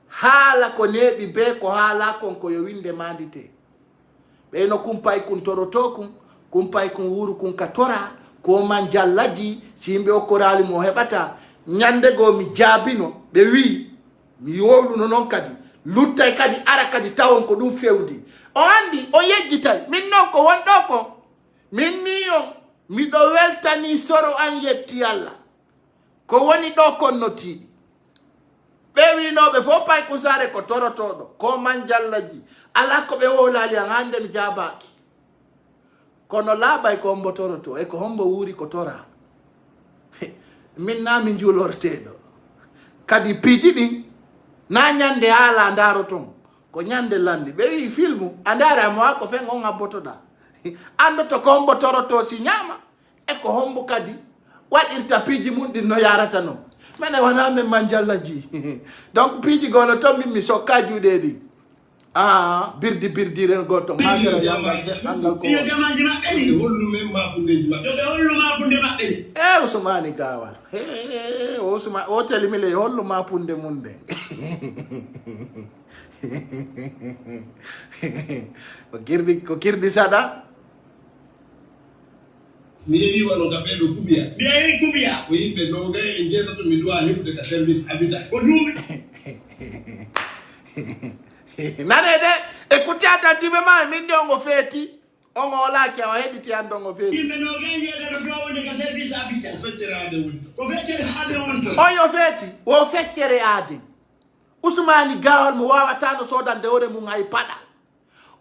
Speaker 1: hala ko nebi be ko hala kon ko yo winde mandite be no kumpay kun toroto kumpay kun wuru kun katora ko manjallaji simbe o korali mo hebata nyande go mi jabino be wi mi yolu no non kadi luttay kadi ara kadi tawon ko dum fewdi o andi o yejjitay min non ko wondo ko min miyo mi do weltani soro an yetti alla ko woni do konnoti be wi no be fo pay kusare ko torotodo ko manjallaji ala ko be wolali an ande mi jabaki kono laba ko hombo toroto e ko hombo wuri ko tora min na min julortedo kadi piji din na nyande ala ndaro ton ko nyande landi be wi filmu andara mo ko fe ngonga botoda ando to kombo toroto si nyama e ko hombo kadi wadirta piji mun din no yarata no mena wana me manjallaji donc piji gono to mi so kajude di birdi ren goto magara yangal ko
Speaker 2: yo jamaji ma edi hollu men ma bunde ma yo be hollu ma bunde ma edi
Speaker 1: Usmani Gawal Usman o telimile hollu ma punde munde ko girdi sada
Speaker 2: mi yi wano ka fedo kubia mi yi kubia ko yimbe no ga en jeta to mi do a hebude ka service habitat ko dum
Speaker 1: nane de écoutez attentivement min de ongo feti ongo wala ki o hediti ando ongo feti
Speaker 2: yimbe no ga jeta to do wonde ka service habitat ko feccere ade woni ko feccere ade won to
Speaker 1: oyo feti wo feccere ade Usmani Gawal mo wawata no sodande ore mun ay pada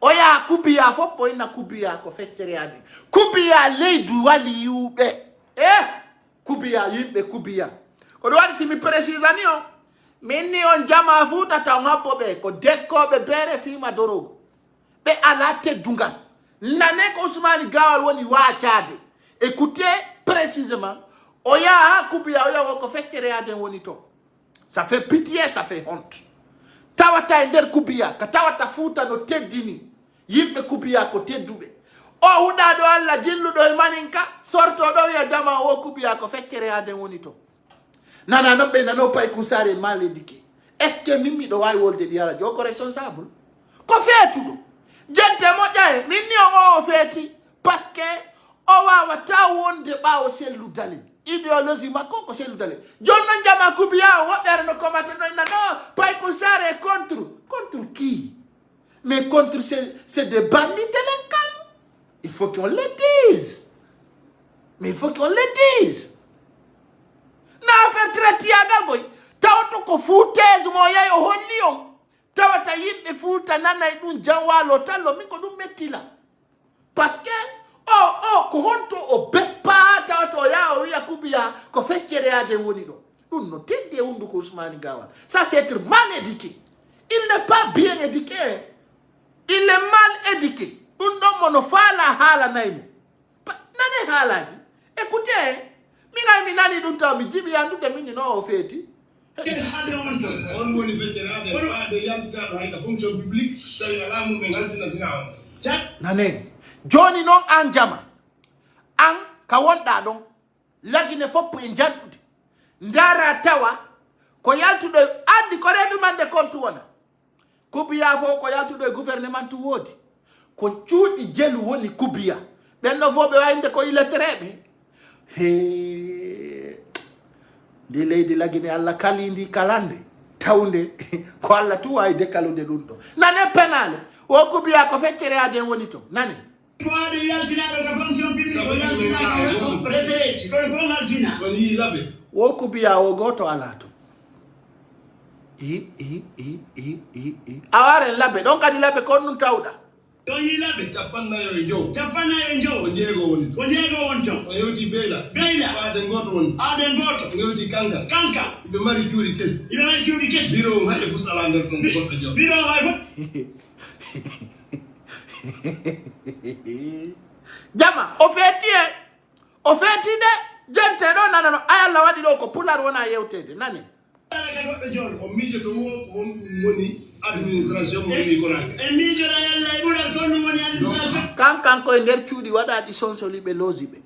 Speaker 1: oya kubiya foppo ina kubiya ko feccere ade kubiya leydu wali yube kubiya yimbe kubiya ko do wadi simi précisani o minni on jama futa ta ngappo be ko dekkobe bere fima dorogo be ala teddungal nane ko Usmani Gawal woni waacade écoutez précisément oya kubiya oya ko feccere ade woni to ça fait pitié ça fait honte tawata ender kubiya ka tawata futa no teddini yimbe kubiya ko teddube o huda do alla jilludo e maninka sorto do ya jama o kubiya ko feccere ade woni to nana no be nano pay kusare mal éduqué est-ce que mimi do way wolde di ala joko responsable ko fetudo jente mo jaye minni o feti parce que o wa wata wonde bawo selu dali idéologie makko ko selu dali jonno jama kubiya o wobere no combattre no nano pay kusare contre qui mais contre c'est des bandits délinquants il faut qu'on le dise mais il faut qu'on le dise na faire traiter yagal boy tawto ko foutez mo yayo hollion tawata yimbe fuuta nana dun jawalo tallo min ko dum mettila parce que ko honto o beppa tawto yawo ya kubiya ko feccere ade woni do dum no tedde wondu ko Usmani Gawal ça c'est être mal éduqué il n'est pas bien éduqué il est mal éduqué dum do mono fala hala naymo nane halaji écoutez mi nani dun taw mi jibi andu de min no feti
Speaker 2: on woni feccere ade yantida do hayda fonction publique tawi ala mum men halfina sinaw
Speaker 1: nane joni non an jama an ka wonda don lagine foppo e jandude ndara tawa ko yaltudo andi ko règlement de compte wona kubiya fo ko yaltudo e gouvernement tu wodi ko cuudi jelu woni kubiya benno fo be wayde ko illettrebe di leydi lagine alla kalindi kalande tawde ko alla tu way dekalude dum do nane penale o kubiya ko feccere ade woni to nane
Speaker 2: ko ade yaltina do fonction publique retraite ko halfina so ni labe
Speaker 1: wo kubiya o goto alato aware labe donc adi labe ko nun tawda
Speaker 2: to yi labe tapanna yo njo onjego woni to o yewti bela ade ngoto yewti kanka be mari juri kes biro ngade fu sala nder ton goto jo biro hay
Speaker 1: Jama o feti de gente do nana ayalla wadi do ko pular wona yewtede nani
Speaker 2: o mijo to woni administration mo wi kona e mijo la yalla e bular ko no woni administration
Speaker 1: kan ko nder cuudi wada di sonsoli be lozibe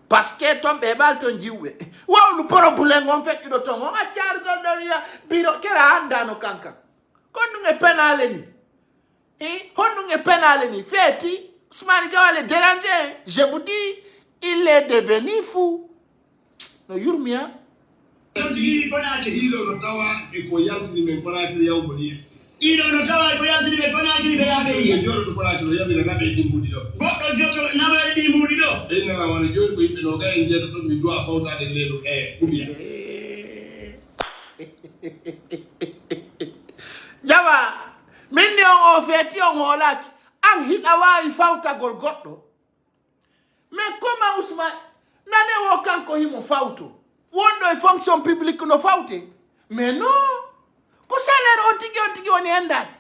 Speaker 1: parce que tombe bal ton jiwbe wawlu problème on fekki do ton on accar gol do ya biro kera andano kanka kondu nge penale ni hondu nge penale ni feti Ousmane Gawale déranger je vous dis il est devenu fou no yurmia
Speaker 2: Ilo no tawa e ko yalti men konaki yaw boni ilo no tawa ko yalti men konaki be yabe e joro to konaki do yabe na be dimudi do goddo jotto na be dimudi do e na wona joni ko yimbe no gay jeto to mi do fawta de ledo kubia
Speaker 1: jawa minni on o feti on holaki an hida wawi fawta gol goddo mais comment Ousmane nane wo kanko himo fawto wondo e fonction publique no fawte mais non ko salaire on tigi woni endade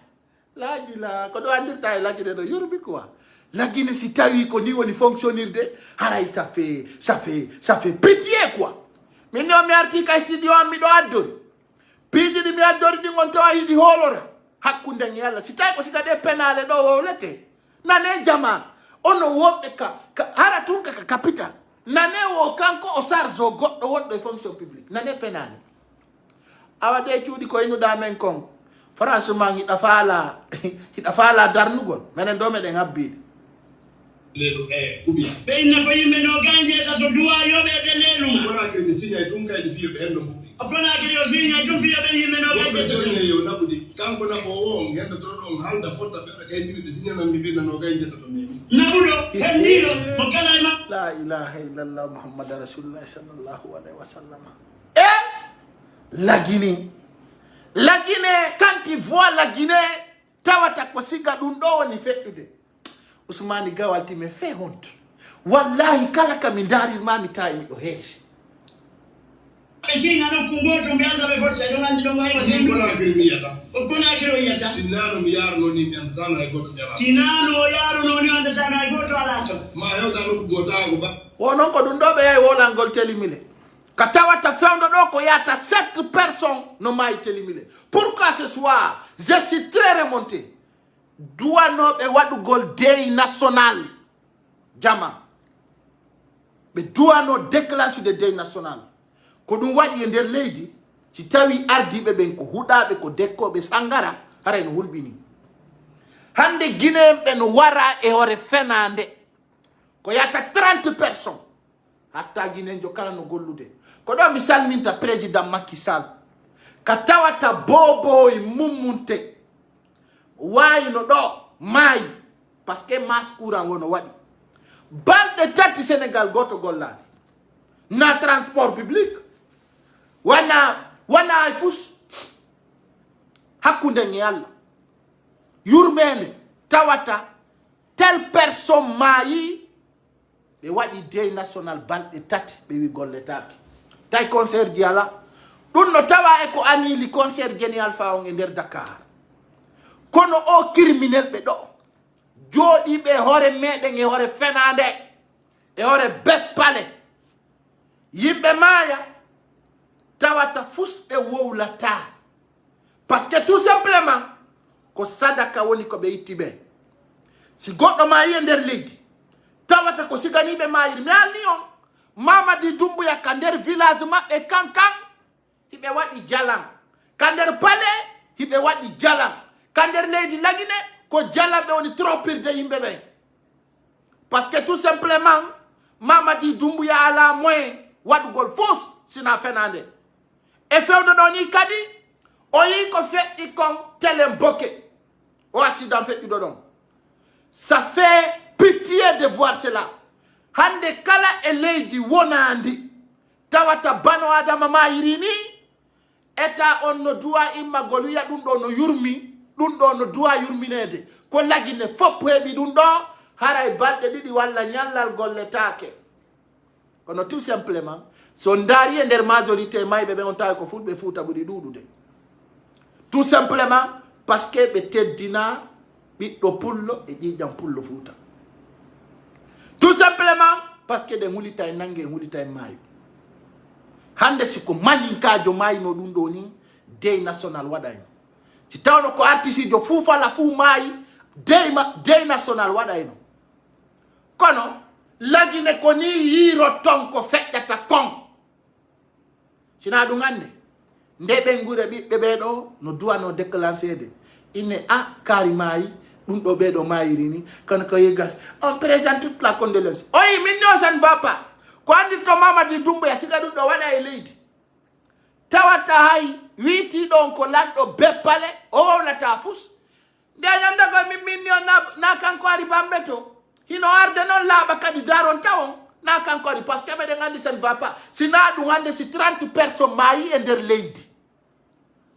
Speaker 1: laji la ko do andirta laji de do yurbi quoi lagine si tawi ko ni woni fonctionnirde haray ça fait pitié quoi min no mi arti ka studio am mi do addori piji di mi addori di ngon tawa hidi holora hakkunde yalla si tay ko siga de penale do wolete nane jama ono wobbe ka hara tun ka capital nane wo kanko o sarzo goddo wondo e fonction publique nane penale awade cuudi ko inu da men kon franchement hida fala darnugol menen do meden habbide
Speaker 2: lelu kubia be inna ko yimbe no ganje ta to duwa yobe de lelu wala ke ni sinya tunga di fiyo be endo mubbi afana ke yo sinya tum fiyo be yimbe no ganje to ne yo nabudi kanko na bo won ngenda to do halda fota be kay ni sinya na mi be no ganje to mi nabudo heniro mo kala ma
Speaker 1: la ilaha illallah muhammadar rasulullah sallallahu alaihi wasallam la Guinée quand tu vois la Guinée tawata ko siga dun do woni feddude Ousmane Gawal ti me fait honte wallahi kala kamindari mami tay do hesi
Speaker 2: Esi ngano kungoto mbianza be forza yo ngandi do ngai wasi ko na kirimiya ta ko na kiro yata sinano mi yaro no ni tan tan ay goto jara sinano yaro no ni anda tan ay goto alato ma yo dano gota go ba
Speaker 1: wonon ko dun do be ay wola ngol telimile katawata fewndo do ko yata 7 personnes no may telimile pourquoi ce soir je suis très remonté douano be wadu gol day national jama be douano déclenche de day national ko dum wadi e der leydi ci tawi ardibe ben ko hudabe ko dekkobe sangara haray no hulbini hande Guinée ben wara e hore fenande ko yata 30 personnes hatta Guinée jo kala no gollude ko do mi salminta président Macky Sall ka tawata bobo e mummunte wayno do may parce que maskura wono wadi balde tati Sénégal goto gollade na transport public wana fus hakkunde yalla yurmene tawata tel personne mayi be wadi day national balde tati be wi golletaki tay concert diala dun no tawa e ko anili concert général fa on e der Dakar kono o criminel be do jodi be hore meden e hore fenande e hore beppale yimbe maya tawata fusbe wowlata parce que tout simplement ko sadaka woni ko be itibe si goddo ma yender leydi tawata ko siganibe mayir mi alni on Mamadi Doumbouya kander village mabbe kankan hibe wadi jalan kander pale hibe wadi jalan kander leydi lagine ko jalan be woni trompir de yimbe be parce que tout simplement Mamadi Doumbouya ala moyen wadu gol fos sina fenande e fewdo doni kadi o yi ko fe ikon telemboke o accident fait do don ça fait pitié de voir cela hande kala e leydi wonandi tawata bano adama ma yirini eta on no duwa imma gol wiya dum do no yurmi dum do no duwa yurminede ko lagine fop hebi dum do haray balde didi walla nyallal golletaake kono tout simplement so ndari e der majorité maybe be on taw ko fulbe futa budi dudude tout simplement parce que be teddina ɓiɗɗo pullo e ƴiƴam pullo Fuuta. Tout simplement parce que ɗe hulita e nangue e hulita e maayo. Hande siko mañinkajo mayino ɗum ɗo ni dey national waɗayno. Si tawno ko artiste jo fuu fala fuu maayi dey national waɗayno. Kono lagine ko ni yiro ton ko feƴƴata kon. Sina ɗum hande nde ɓen gure ɓiɓɓe ɓeɗo no duwano déclancede inne a kaari maayi ɗum ɗo ɓeɗo maayiri ni kono ko yeggal on présente toute la condoléance. Oyi min no ça ne va pas. Ko andi to Mamadi Doumbouya siga ɗum ɗo waɗa e leydi tawata hay wiiti ɗon ko lanɗo beppale o wowlata fus nde ñanda ko min na kanko ari bamɓe to hino arde noon laaɓa kadi daron tawon na kanko ari par ce que ɓeɗen andi ça ne va pas sina ɗum hande si 30 personnes maayi e nder leydi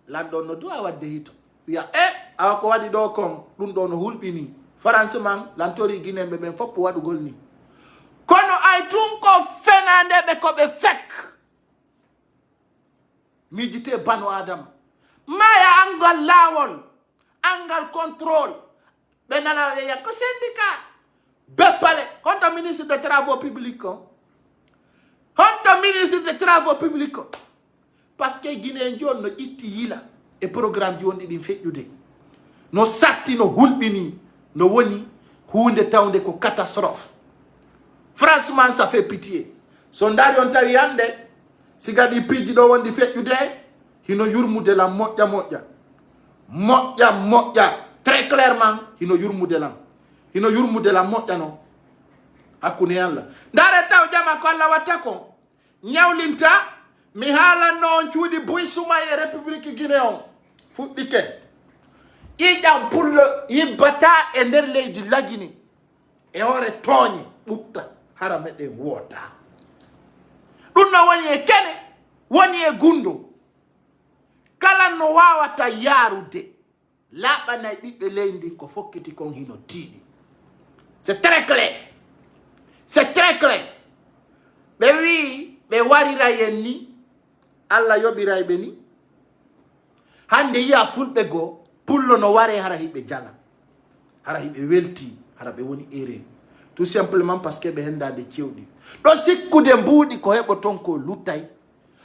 Speaker 1: lanɗo no duwa wadde hito wiya awa ko waɗi ɗo kon ɗum ɗo no hulɓini France man lantori guinéɓe ɓen foppo waɗugol ni kono ay tun ko fenandeɓe ko ɓe fek mijite banu adama maya angal lawol angal contrôle ɓe nana weya ko syndicat beppale honto ministre des travaux publics o honto ministre des travaux publics o par ce que guiné joni no ƴitti yila e programme ji wonɗi ɗin feƴƴude no satti no hulɓini no woni hunde tawde ko catastrophe. Franchement ça fait pitié. So ndari on tawi hande sigadi piiji ɗo wondi feƴƴude hino yurmude lam moƴƴa très clairement hino yurmude lam moƴƴa no hakkunde Allah ndare taw jama ko Allah watta ko ñawlinta mi haalanno on cuuɗi Buy Suma e république Guinée on fuɗɗike ƴiƴam pullo yibbata e nder leydi lagini e hoore tooñi ɓuɓta hara meɗen woota ɗum no woni e kene woni e gundo kala no wawata yaarude laaɓanay ɓiɓɓe leydi ko fokkiti kon hino tiiɗi. C'est très clair ɓe wi ɓe warira yen ni Allah yoɓiray ɓe ni hande yiya fulɓe goo pullo no ware hara hiɓe jala hara hiɓe welti hara ɓe woni erreur tout simplement parce que ɓe hendade cewɗi ɗon sikkude mbuuɗi ko heɓo ton ko luttay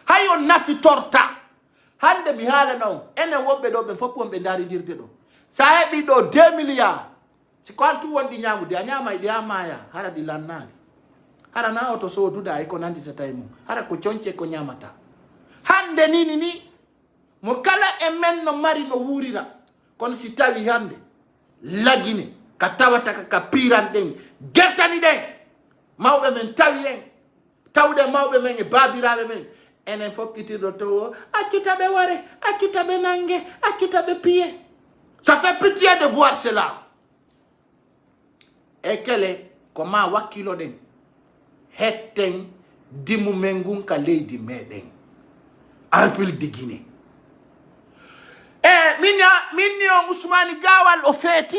Speaker 1: hay on nafitorta hande mi haalana on enen wonɓe ɗo ɓen fof wonɓe daaridirde ɗo sa heɓi ɗo 2 milliards siko an tu wonɗi ñamude a ñamay ɗi ha maya hara ɗi lannari hara na oto soduɗa e ko nanditata e mum hara ko conce ko ñamata hande ni mo kala e men no mari no wuurira kono si tawi hande lagine ka tawata ka piran ɗen gertani ɗen mawɓe men tawi en tawde mawɓe men e babiraɓe men enen fokkitirɗo to accuta ɓe ware accuta ɓe nangue accuta ɓe piye. Ça fait pitié de voir cela e kele ko ma wakkilo ɗen hetten dimu men gun ka leydi meɗen a république de Guinée minni on Ousmane Gawal o feeti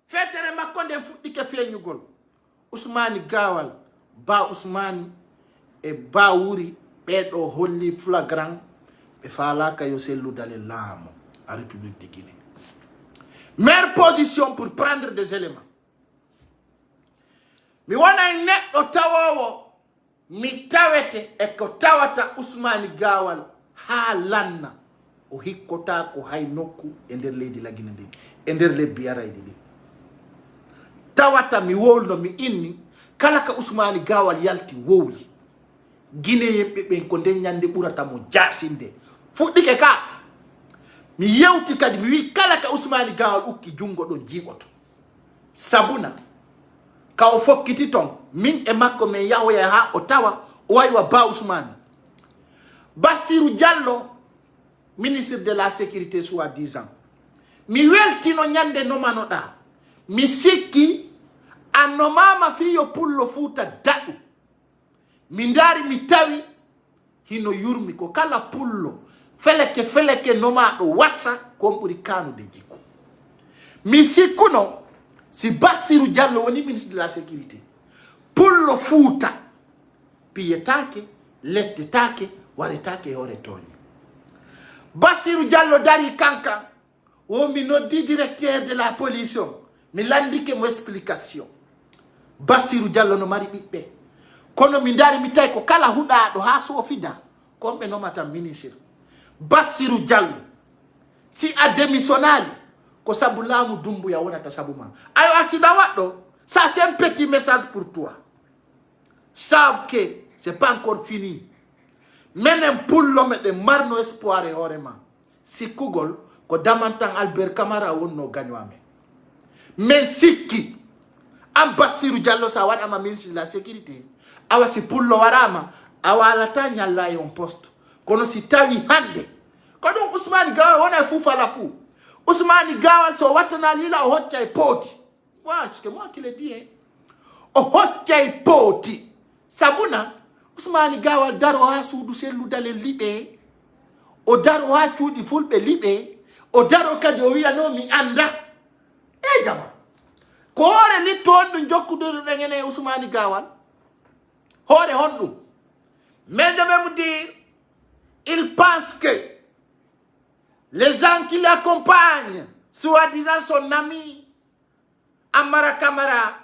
Speaker 1: feetere makko nden fuɗɗike feeñugol Ousmane Gawal ba Ousmane e ba wuri ɓeɗo holli flagrant ɓe falaka yo selludale laamu a république de Guinée. Meilleure position pour prendre des éléments mi wona neɗɗo tawowo mi tawete e ko tawata Ousmane Gawal ha lanna o hikkota ko hay nokku e nder leydi la Guinée ndin e nder lebbi araydi ɗin tawata mi wolno mi inni kala ka Ousmane Gawal yalti wowli Guinée yimɓe ɓen ko nden ñande ɓurata mo jasinde fuɗɗike ka mi yewti kadi mi wi kala ka Ousmane Gawal ukki jungo ɗon jiiɓoto sabuna ka o fokkiti ton min e makko men yahoya ha o tawa o waywa ba Ousmane Bassirou Diallo ministre de la sécurité soi-disant mi weltino ñande nomanoɗa mi sikki a nomama fiyo pullo Fuuta daɗu mi ndaari mi tawi hino yurmi ko kala pullo feleke nomaɗo wassa kon ɓuri kanude jikku mi sikkuno si Bassirou Diallo woni ministre de la sécurité pullo Fuuta piyetake lettetake waretake e hoore tooñe Bassirou Diallo dari kankan o mi noddi directeur de la police mi landike mo explication Bassirou Diallo no mari ɓiɓɓe kono mi dari mi tawi ko kala huɗaɗo ha sofida komɓe nomata ministre Bassirou Diallo si a démissionnali ko sabu laamu Dumbuya wonata sabu ma ayo accident waɗɗo ça c'est un petit message pour toi savent que c'est pas encore fini menen pullo meɗen marno espoir e hoorema sikkugol ko damantan Albert Camara wonno gagnant amen mais sikki am Bassirou Diallo sa waɗama ministre de la sécurité awa si pullo warama awa alata ñalla e on poste kono si tawi hande ko ɗum Ousmane Gawal wona e fufala fou Ousmane Gawal so wattana lila o hocca e pooti c'est moi qui le dis o hocca e pooti sabuna Ousmane Gawal daro ha suudu selludale liɓe o daro ha cuuɗi fulɓe liɓe o daro kadi o wiya no mi anda e jama ko hoore litto on ɗum jokkudorɗen ene Ousmane Gawal hoore hon ɗum mais je vais vous dire il pense que les gens qui l'accompagnent soi-disant son ami Amara Camara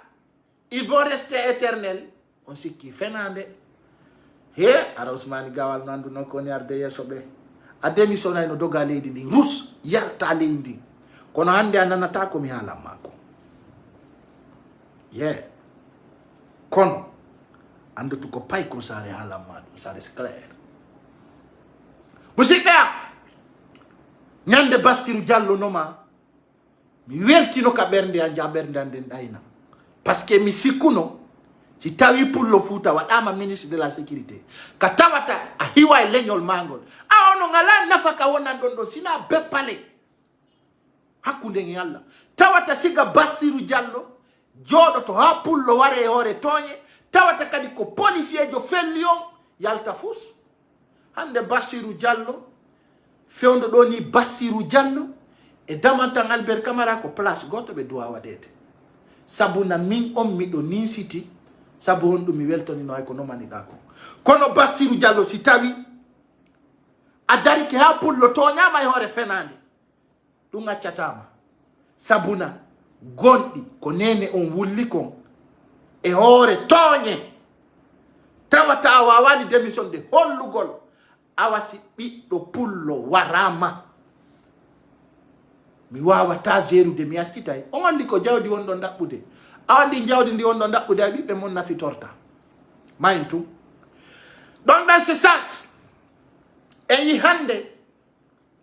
Speaker 1: ils vont rester éternels on sikki fenande he ara Ousmane Gawal nandu non ko ni arde yeso ɓe a démissionnay no doga leydi ndi rus yalta leydi ndi kono hande a nanata ko mi haalan mako kono andutu ko pay ko sare haalan ma ɗum sare c'est clair musidɓe am ñande Bassirou Diallo noma mi weltino ka ɓernde an ja ɓernde an den ɗayna par ce que mi sikkuno si tawi pullo Fouta waɗama ministre de la sécurité ka tawata a hiwa e leñol magol a ono ngala nafaka wonan ɗon ɗon sina beppale hakkude e Allah tawata siga Bassirou Diallo joɗoto ha pullo ware e hoore toñe tawata kadi ko policier jo felli on yalta fus hande Bassirou Diallo fewndo ɗo ni Bassirou Diallo e damantan Albert Camara ko place goto ɓe duwa waɗede sabuna min on miɗo nin siti sabu on ɗum mi weltonino hay ko nomaniɗa ko kono Bassirou Diallo si tawi a darike ha pullo toñama e hoore fenande ɗum accatama sabuna gonɗi ko nene on wulli kon e hoore toñe tawata a wawani démission de hollugol awasi ɓiɗɗo pullo warama mi wawata gérude mi accitay on andi ko jawdi wonɗo ɗaɓɓude awandi jawdi ndi wonɗo ɗaɓɓude a ɓiɓɓe mon nafitorta mayin tum ɗon dans ce sens en yi hande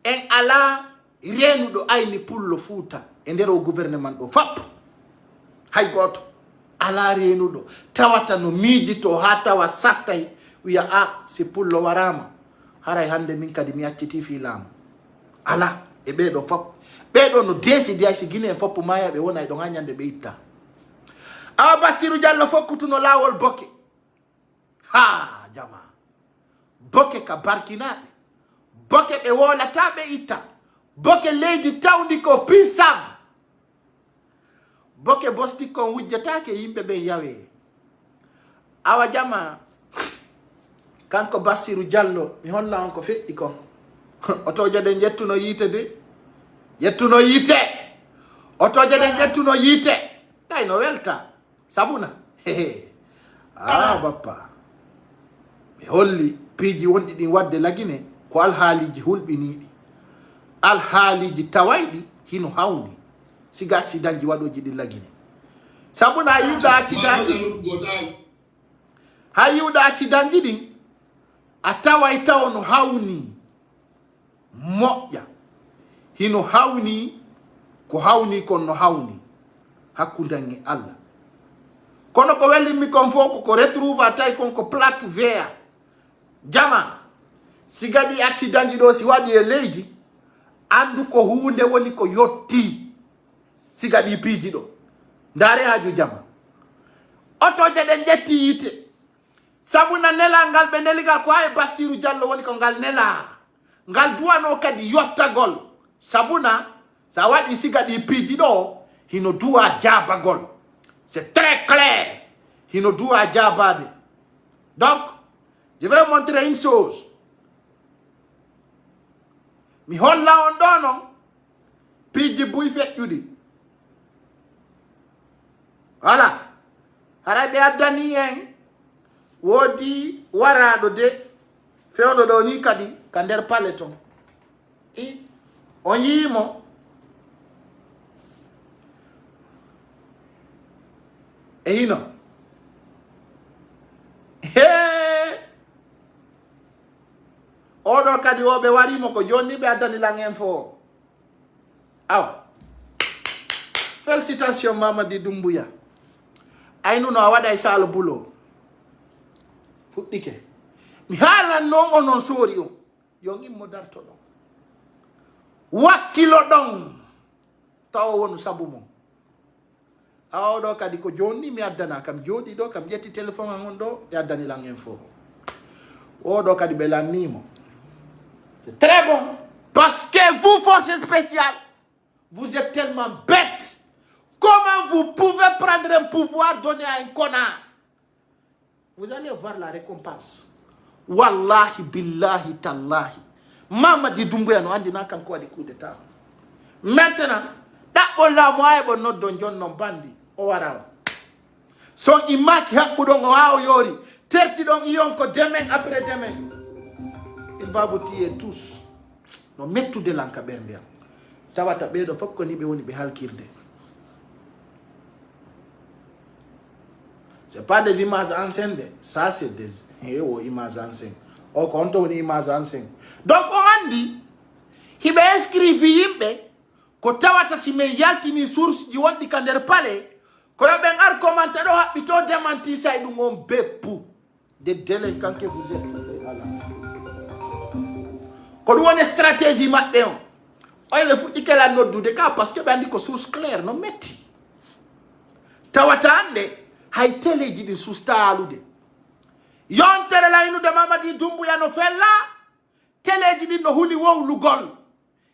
Speaker 1: en ala renuɗo ayni pullo Fouta e nder o gouvernement ɗo fap hay goto ala renuɗo tawata no miijito ha tawa sattay wiya a si pullo warama haray hande min kadi mi acciti fi laamu ala e ɓeɗo fop ɓeɗo no desidi hay si guine en foppo maya ɓe wona e ɗon ha ñande ɓe itta awa Bassirou Diallo fokkutuno lawol bokke ha jama bokke ka barkinaɓe bokke ɓe wolata ɓe itta bokke leydi tawdi ko pisam bokke bosti kon wujjatake yimɓe ɓen yawe awa jama kanko Bassirou Diallo mi holla on ko feƴƴi kon otoje ɗen jettuno yiite de jettuno yiite otoje ɗen jettuno yiite tay no welta sabuna bappa ɓe holli piiji wonɗi ɗin wadde lagine ko alhaaliji hulɓiniɗi alhaaliji tawayɗi hino hawni siga accident ji waɗoji ɗin lagine sabuna ha yiwɗa accident ha yiwɗa accident ji ɗin a taway taw no hawni moƴƴa hino hawni ko hawni kon no hawni hakkudan e Allah kono ko welimi kon fof ko retrouve tay kon ko plaque vert jama si gadi accident ji ɗo si waɗi e leydi andu ko hunde woni ko yotti si gadi piiji ɗo ndaare haju jama otoje ɗen ƴetti yite sabuna nelal ngal ɓe neligal ko ha e Bassirou Diallo woni ko ngal nela ngal duwano kadi yottagol sabuna sa waɗi siga ɗi piiji ɗo hino duwa jabagol c'est très clair hino duwa jabade donc je vais montrer une chose mi holla on ɗo non piji buy feƴƴuɗi voilà hara ɓe addani en woodi waraɗo de fewɗo ɗo ni kadi ka nder paale ton on yiimo e hino oɗo kadi woɓe warimo ko jonni ɓe addani lan en fo awa félicitation Mamadi Doumbouya aynuno a waɗa e salo bulo fuɗɗike mi haalan noon onon soori o yo immo darto ɗon wakkilo ɗon taw wonu sabu mum awɗo kadi ko jonni mi addana kam jooɗi ɗo kam ƴetti téléphone an on ɗo ɓe addani lan en fo oɗo kadi ɓe lannimo c'est très bon parce que vous forces spéciales vous êtes tellement bêtes. Comment vous pouvez prendre un pouvoir donné à un connard? Vous allez voir la récompense. Wallahi, billahi, tallahi. Mamadi Doumbouya no andi na kanko wadi coup d'état. Maintenant, d'abord la moi bon not don John non bandi o warawa. So imaki hakbu don o yori. Terti don yonko demain après demain. Il va vous tuer tous. No mettu de lanka bermbia. Tawata bedo fokko ni be woni be halkirde. C'est pas des images anciennes, ça c'est des images anciennes. O konto woni images anciennes. Donc on andi hibe inscrivi yimbe ko tawata si me yaltini source ji wondi ka nder pale ko yobe ngar commenter do habito démenti say dum on beppu de délinquants que vous êtes. Ko woni stratégie mabbe on. Oye fu ikela noddude ka parce que be andi ko source claire no metti. Tawata ande hay teleji di sustalude yontere la inu de Mamadi Doumbouya no fella teleji di no huli wowlugol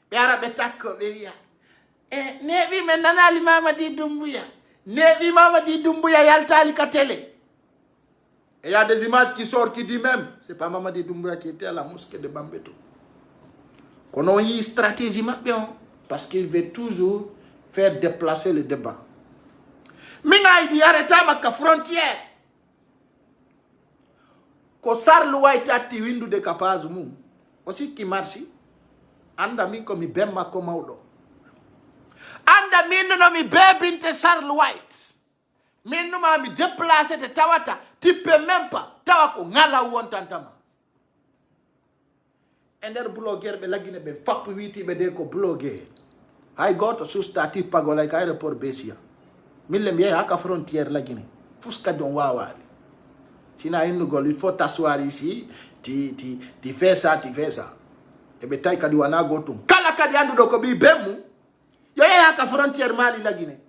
Speaker 1: be ara be takko be wiya nebi men nanali Mamadi Doumbouya nebi Mamadi Doumbouya yaltali ka télé. Et il y a des images qui sortent qui dit même c'est pas Mamadi Doumbouya qui était à la mosquée de Bambeto. Qu'on a une stratégie maintenant parce qu'il veut toujours faire déplacer le débat. Minga ibi areta maka frontière ko sarlu waitati windu de kapazu mum aussi ki marsi anda min ko mi bemma ko mawdo anda min no mi bebinte sarlu white min no ma mi déplacer te tawata tippe même pas tawa ko ngala wontantama ender blogger be lagine be fap witi be de ko blogger hay goto sustati pagola ka aéroport Bessia mille miye haka frontière la Guinée fuska don wawali sina indugol il faut t'asseoir ici ti fais ça e be tay kadi wana gotum kala kadi andu do ko bi bemu yo haka frontière Mali la Guinée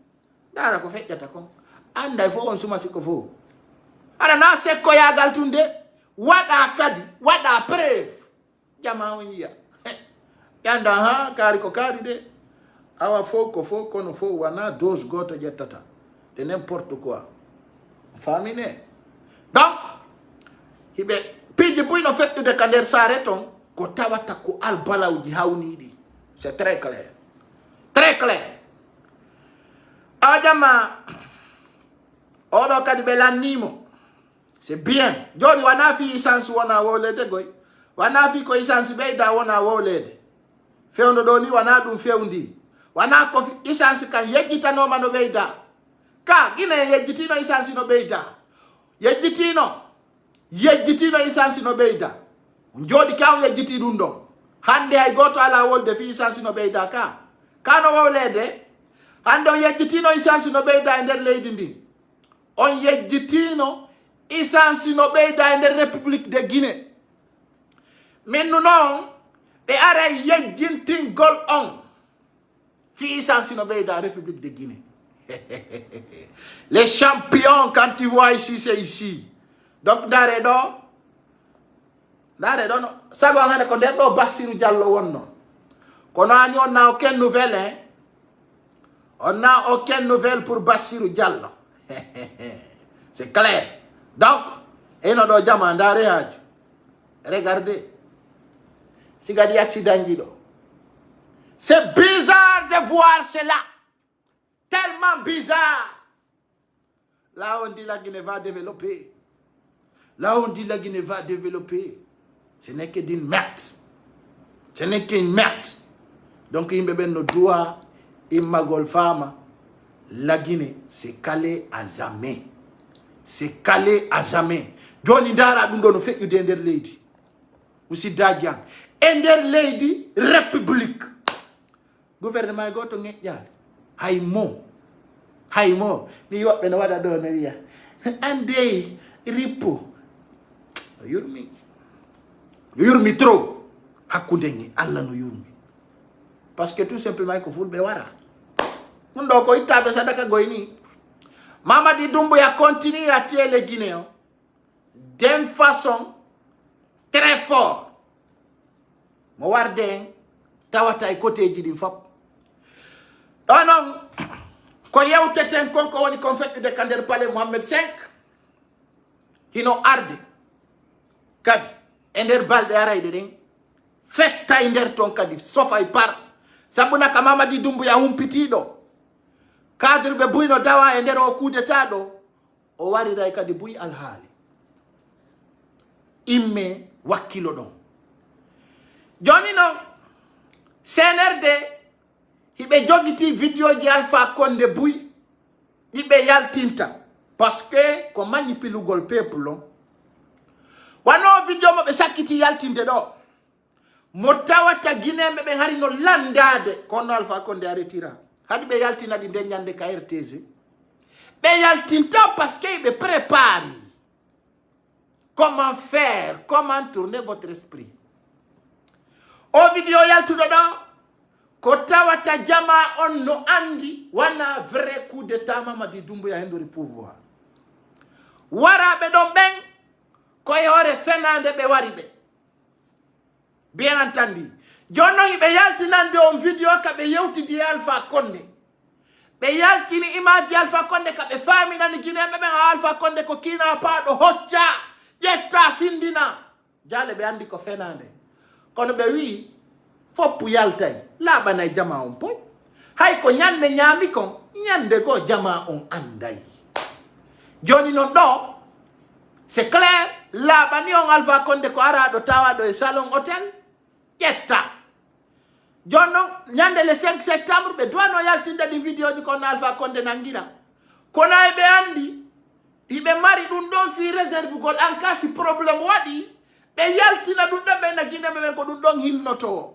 Speaker 1: dara ko feccata ko anda fo on suma siko fo ara na se ko ya galtunde wada kadi wada preuve jama on ya yanda ha kari ko kari de awa foko no fo wana dose goto jettata de n'importe quoi famine. Donc hibe piji buy no fettu de kander sare ton ko tawata ko albalawji hawnidi. C'est très clair, très clair. Ajama odo kadi belanimo c'est bien joni wana fi essence wona wolede goy wana fi ko essence beyda wona wolede fewndo do ni wana dum fewndi wana ko essence kan yejjitano mano beyda ka gine yejjitino essence no beyda yejjitino essence no beyda jodi kaw yejjiti dum do hande ay goto ala wolde fi essence no beyda ka no wolede hande yejjitino essence no beyda e nder leydi ndi on yejjitino essence no beyda e nder République de Guinée minnu non be ara yejjintingol on fi essence no beyda République de Guinée. Les champions, quand tu vois ici, c'est ici. Donc Daredo no sago ngane ko nder do Bassirou Diallo wonno kono ani on n'a aucune nouvelle hein. On n'a aucune nouvelle pour Bassirou Diallo. C'est clair. Donc et no do jama ndare haju regardez sigadi accident jido C'est bizarre de voir cela. Tellement bizarre. Là, on dit la Guinée va développer. Là, on dit la Guinée va développer. Ce n'est que d'une merde. Ce n'est qu'une merde. Donc, il me donne le droit, il m'a golfama. La Guinée, c'est calé à jamais. C'est calé à jamais. Johnny Dara Dundo fait que d'Ender Lady. Aussi Dadjan. Ender Lady République. Gouvernement goto ngejal. Haimo. Ni wappe na wada do na wiya. Ande ripo. Yurmi trop. Hakunde ngi Allah no yurmi. Parce que tout simplement ko fulbe wara. Mundo ko itabe sadaka goyni. Mamadi Doumbouya continue à tuer les Guinéens d'une façon très forte. Mo warde tawata côté jidim fop. Non, ko yewteten konko woni conflit de Kander Palais Mohamed V. Hino arde. Kadi ender balde arayde den. Fetta ender ton kadi sofay par. Sabuna ka Mamadi Doumbouya humpitido. Cadre be buyno dawa e nder o coup d'état do o wari ray kadi buy alhaali imme wakkilo don joni no CNRD hibe jogiti video ji Alpha Condé buy ibe yaltinta parce que ko manipulugol peuple wano video mo be sakiti yaltinde do mo tawata Guinée be harino landade kono Alpha Condé a retira. Hadi be yaltina di nyande ka RTZ. Be yaltinta parce qu'il be prépare. Comment faire, comment tourner votre esprit. O video yaltu dodo kota wata jama on no andi wana vrai coup d'état Mamadi Doumbouya hendori pouvoir. Wara be don ben ko yore fenande be waribe. Bien entendu. Jono be yaltinande on video ka be yewti di Alpha Condé. Be yaltini image Alpha Condé ka be fami na ni Guinée be Alpha Condé ko kina paado hocca jetta findina. Jale be andi ko fenande. Kono be wi foppu yaltay la bana jama on poy. Hay ko nyande nyami kon nyande ko jama on anday. Joni non do c'est clair la bani on Alpha Condé ko ara do tawa do e salon hotel jetta. Jono nyande le 5 septembre be doit no yaltinde di video di kon Alpha Condé nangira kona e be andi ibe mari dun don fi réserve gol anka si problème wadi be yaltina dun do be na Guinée be ko dun don hilnoto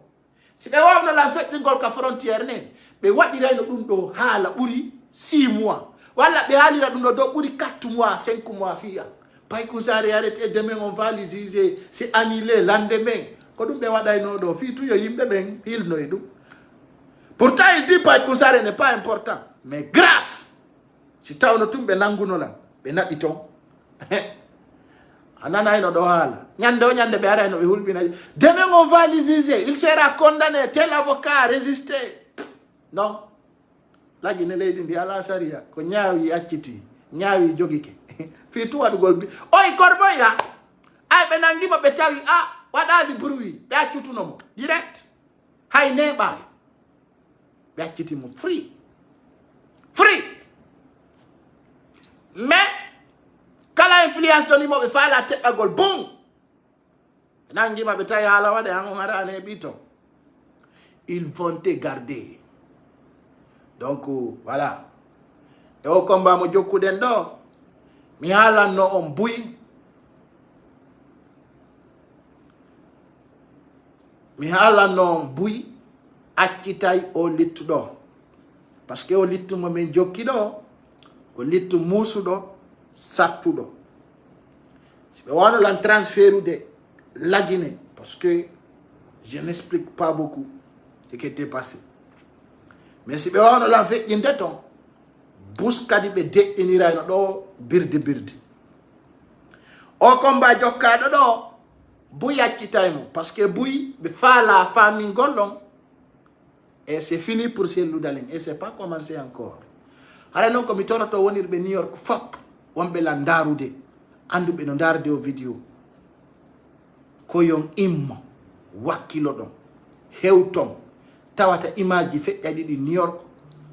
Speaker 1: si be wawna la fête gol ka frontière ne be wadi reno dun do hala buri 6 mois wala be halira dun do buri 4 mois 5 mois fiya pay ko sare arrêté demain on va liser c'est annulé lendemain. Pourtant, il dit pas que ça n'est pas important. Mais grâce, si tu as un tumbe nanguno la, benabiton. Anana ino dohala. Nyando nyande beara ino behulbina. Demain on va liser. Il sera condamné. Tel avocat a résisté. Non. La Guinée lady ndi ala sharia. Ko nyawi akiti. Nyawi jogike. Fitu wadu golbi. Oi korboya. Ay benangi mo betawi a. Wada di bruit, be akutu no direct. Hay neighbor. Be akuti mo free. Mais kala influence doni mo be fala te agol boom. Nangi ma betay hala wade hango ngara ne bito. Ils vont te garder. Donc voilà. Et au combat mo jokku den do. Mi hala no on buy. Mi hala non bui akitay o littu do parce que o littu mo men jokki do ko littu musu do sattu do si be wano lan transfert de la Guinée parce que je n'explique pas beaucoup ce qui était passé mais si be wano lan fe indeton buskadi be de inira no do birdi o combat jokkado do Bouy a quitté parce que Bouy fait la famille Golon et c'est fini pour ces Loudalin et c'est pas commencé encore. Alors non comme itoro to wonir be New York fop wonbe la ndarude andu be no ndarde o video ko yon immo wakilo don hewton tawata image ji feƴƴaɗi ɗi New York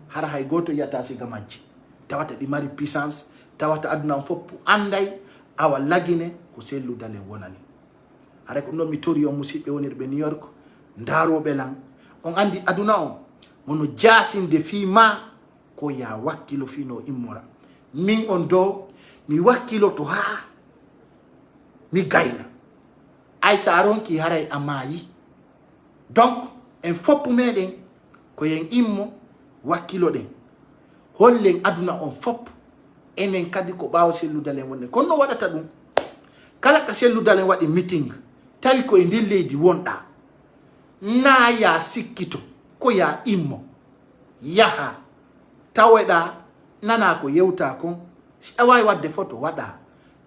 Speaker 1: hara hay goto yiyata siga majji tawata ɗi mari puissance tawata aduna on fof anday awa lagine ko selludalen wonani hara ko ɗum mi tori on musidɓe wonirɓe New York ndaroɓe lan on andi aduna on mono jasinde fi ma ko ya wakkilo fino immora min on do mi wakkilo to ha mi gayna ay sa ronki haray amayi donc en foppu meɗen ko yen immo wakkilo ɗen hollen aduna on fop enen kadi ko ɓaawa selludalen wonde kono no waɗata ɗum kala ka selludalen waɗi meeting tawi ko e nder leydi wonɗa na ya sikkito ko ya immo yaha taweɗa nana ko yewta kon si a wawi wadde photo waɗa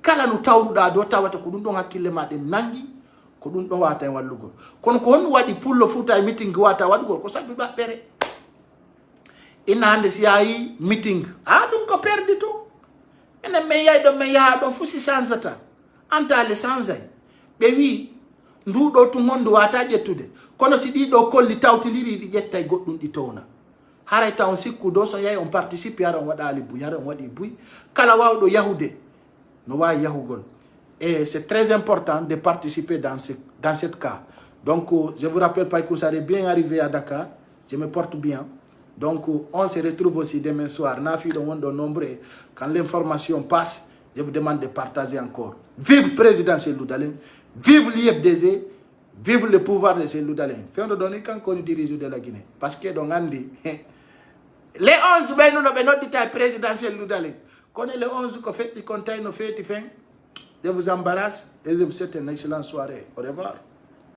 Speaker 1: kala no tawruɗa do tawata ko ɗum ɗon hakkille ma ɗen nangi ko ɗum ɗon wata en wallugol kono ko honno waɗi pullo fuuta e meeting wata waɗugol ko saɓi ɓaɓɓere inna hande si yayi meeting ɗum ko perdi to enen min yayi ɗon min yaha ɗon fusi sansata antale sansay ɓe wi nduɗo tum hondu wata ƴettude kono si ɗiɗo kolli tawtidiri ɗi ƴettay goɗɗum ɗi towna haray taw sikkudo so yahi on participe hara on waɗali buy hara on waɗi buy kala wawɗo yahude no wawi yahugol et c'est très important de participer dans cette cas donc je vous rappelle Paye Koussar est bien arrivé à Dakar je me porte bien donc on se retrouve aussi demain soir nafi ɗon wonɗo nombreux quand l'information passe je vous demande de partager encore vive président Cellou Dalein vive l'IFDG vive le pouvoir de Cellou Dalein fewndo ɗon kanko woni dirige de la Guinée parce que ɗon andi les 11 ɓeynuno ɓe noddita e président Cellou Dalein kono les 11 ko feƴƴi kon tawi no feeti fen je vous embarrasse et je vous souhaite une excellente soirée au revoir.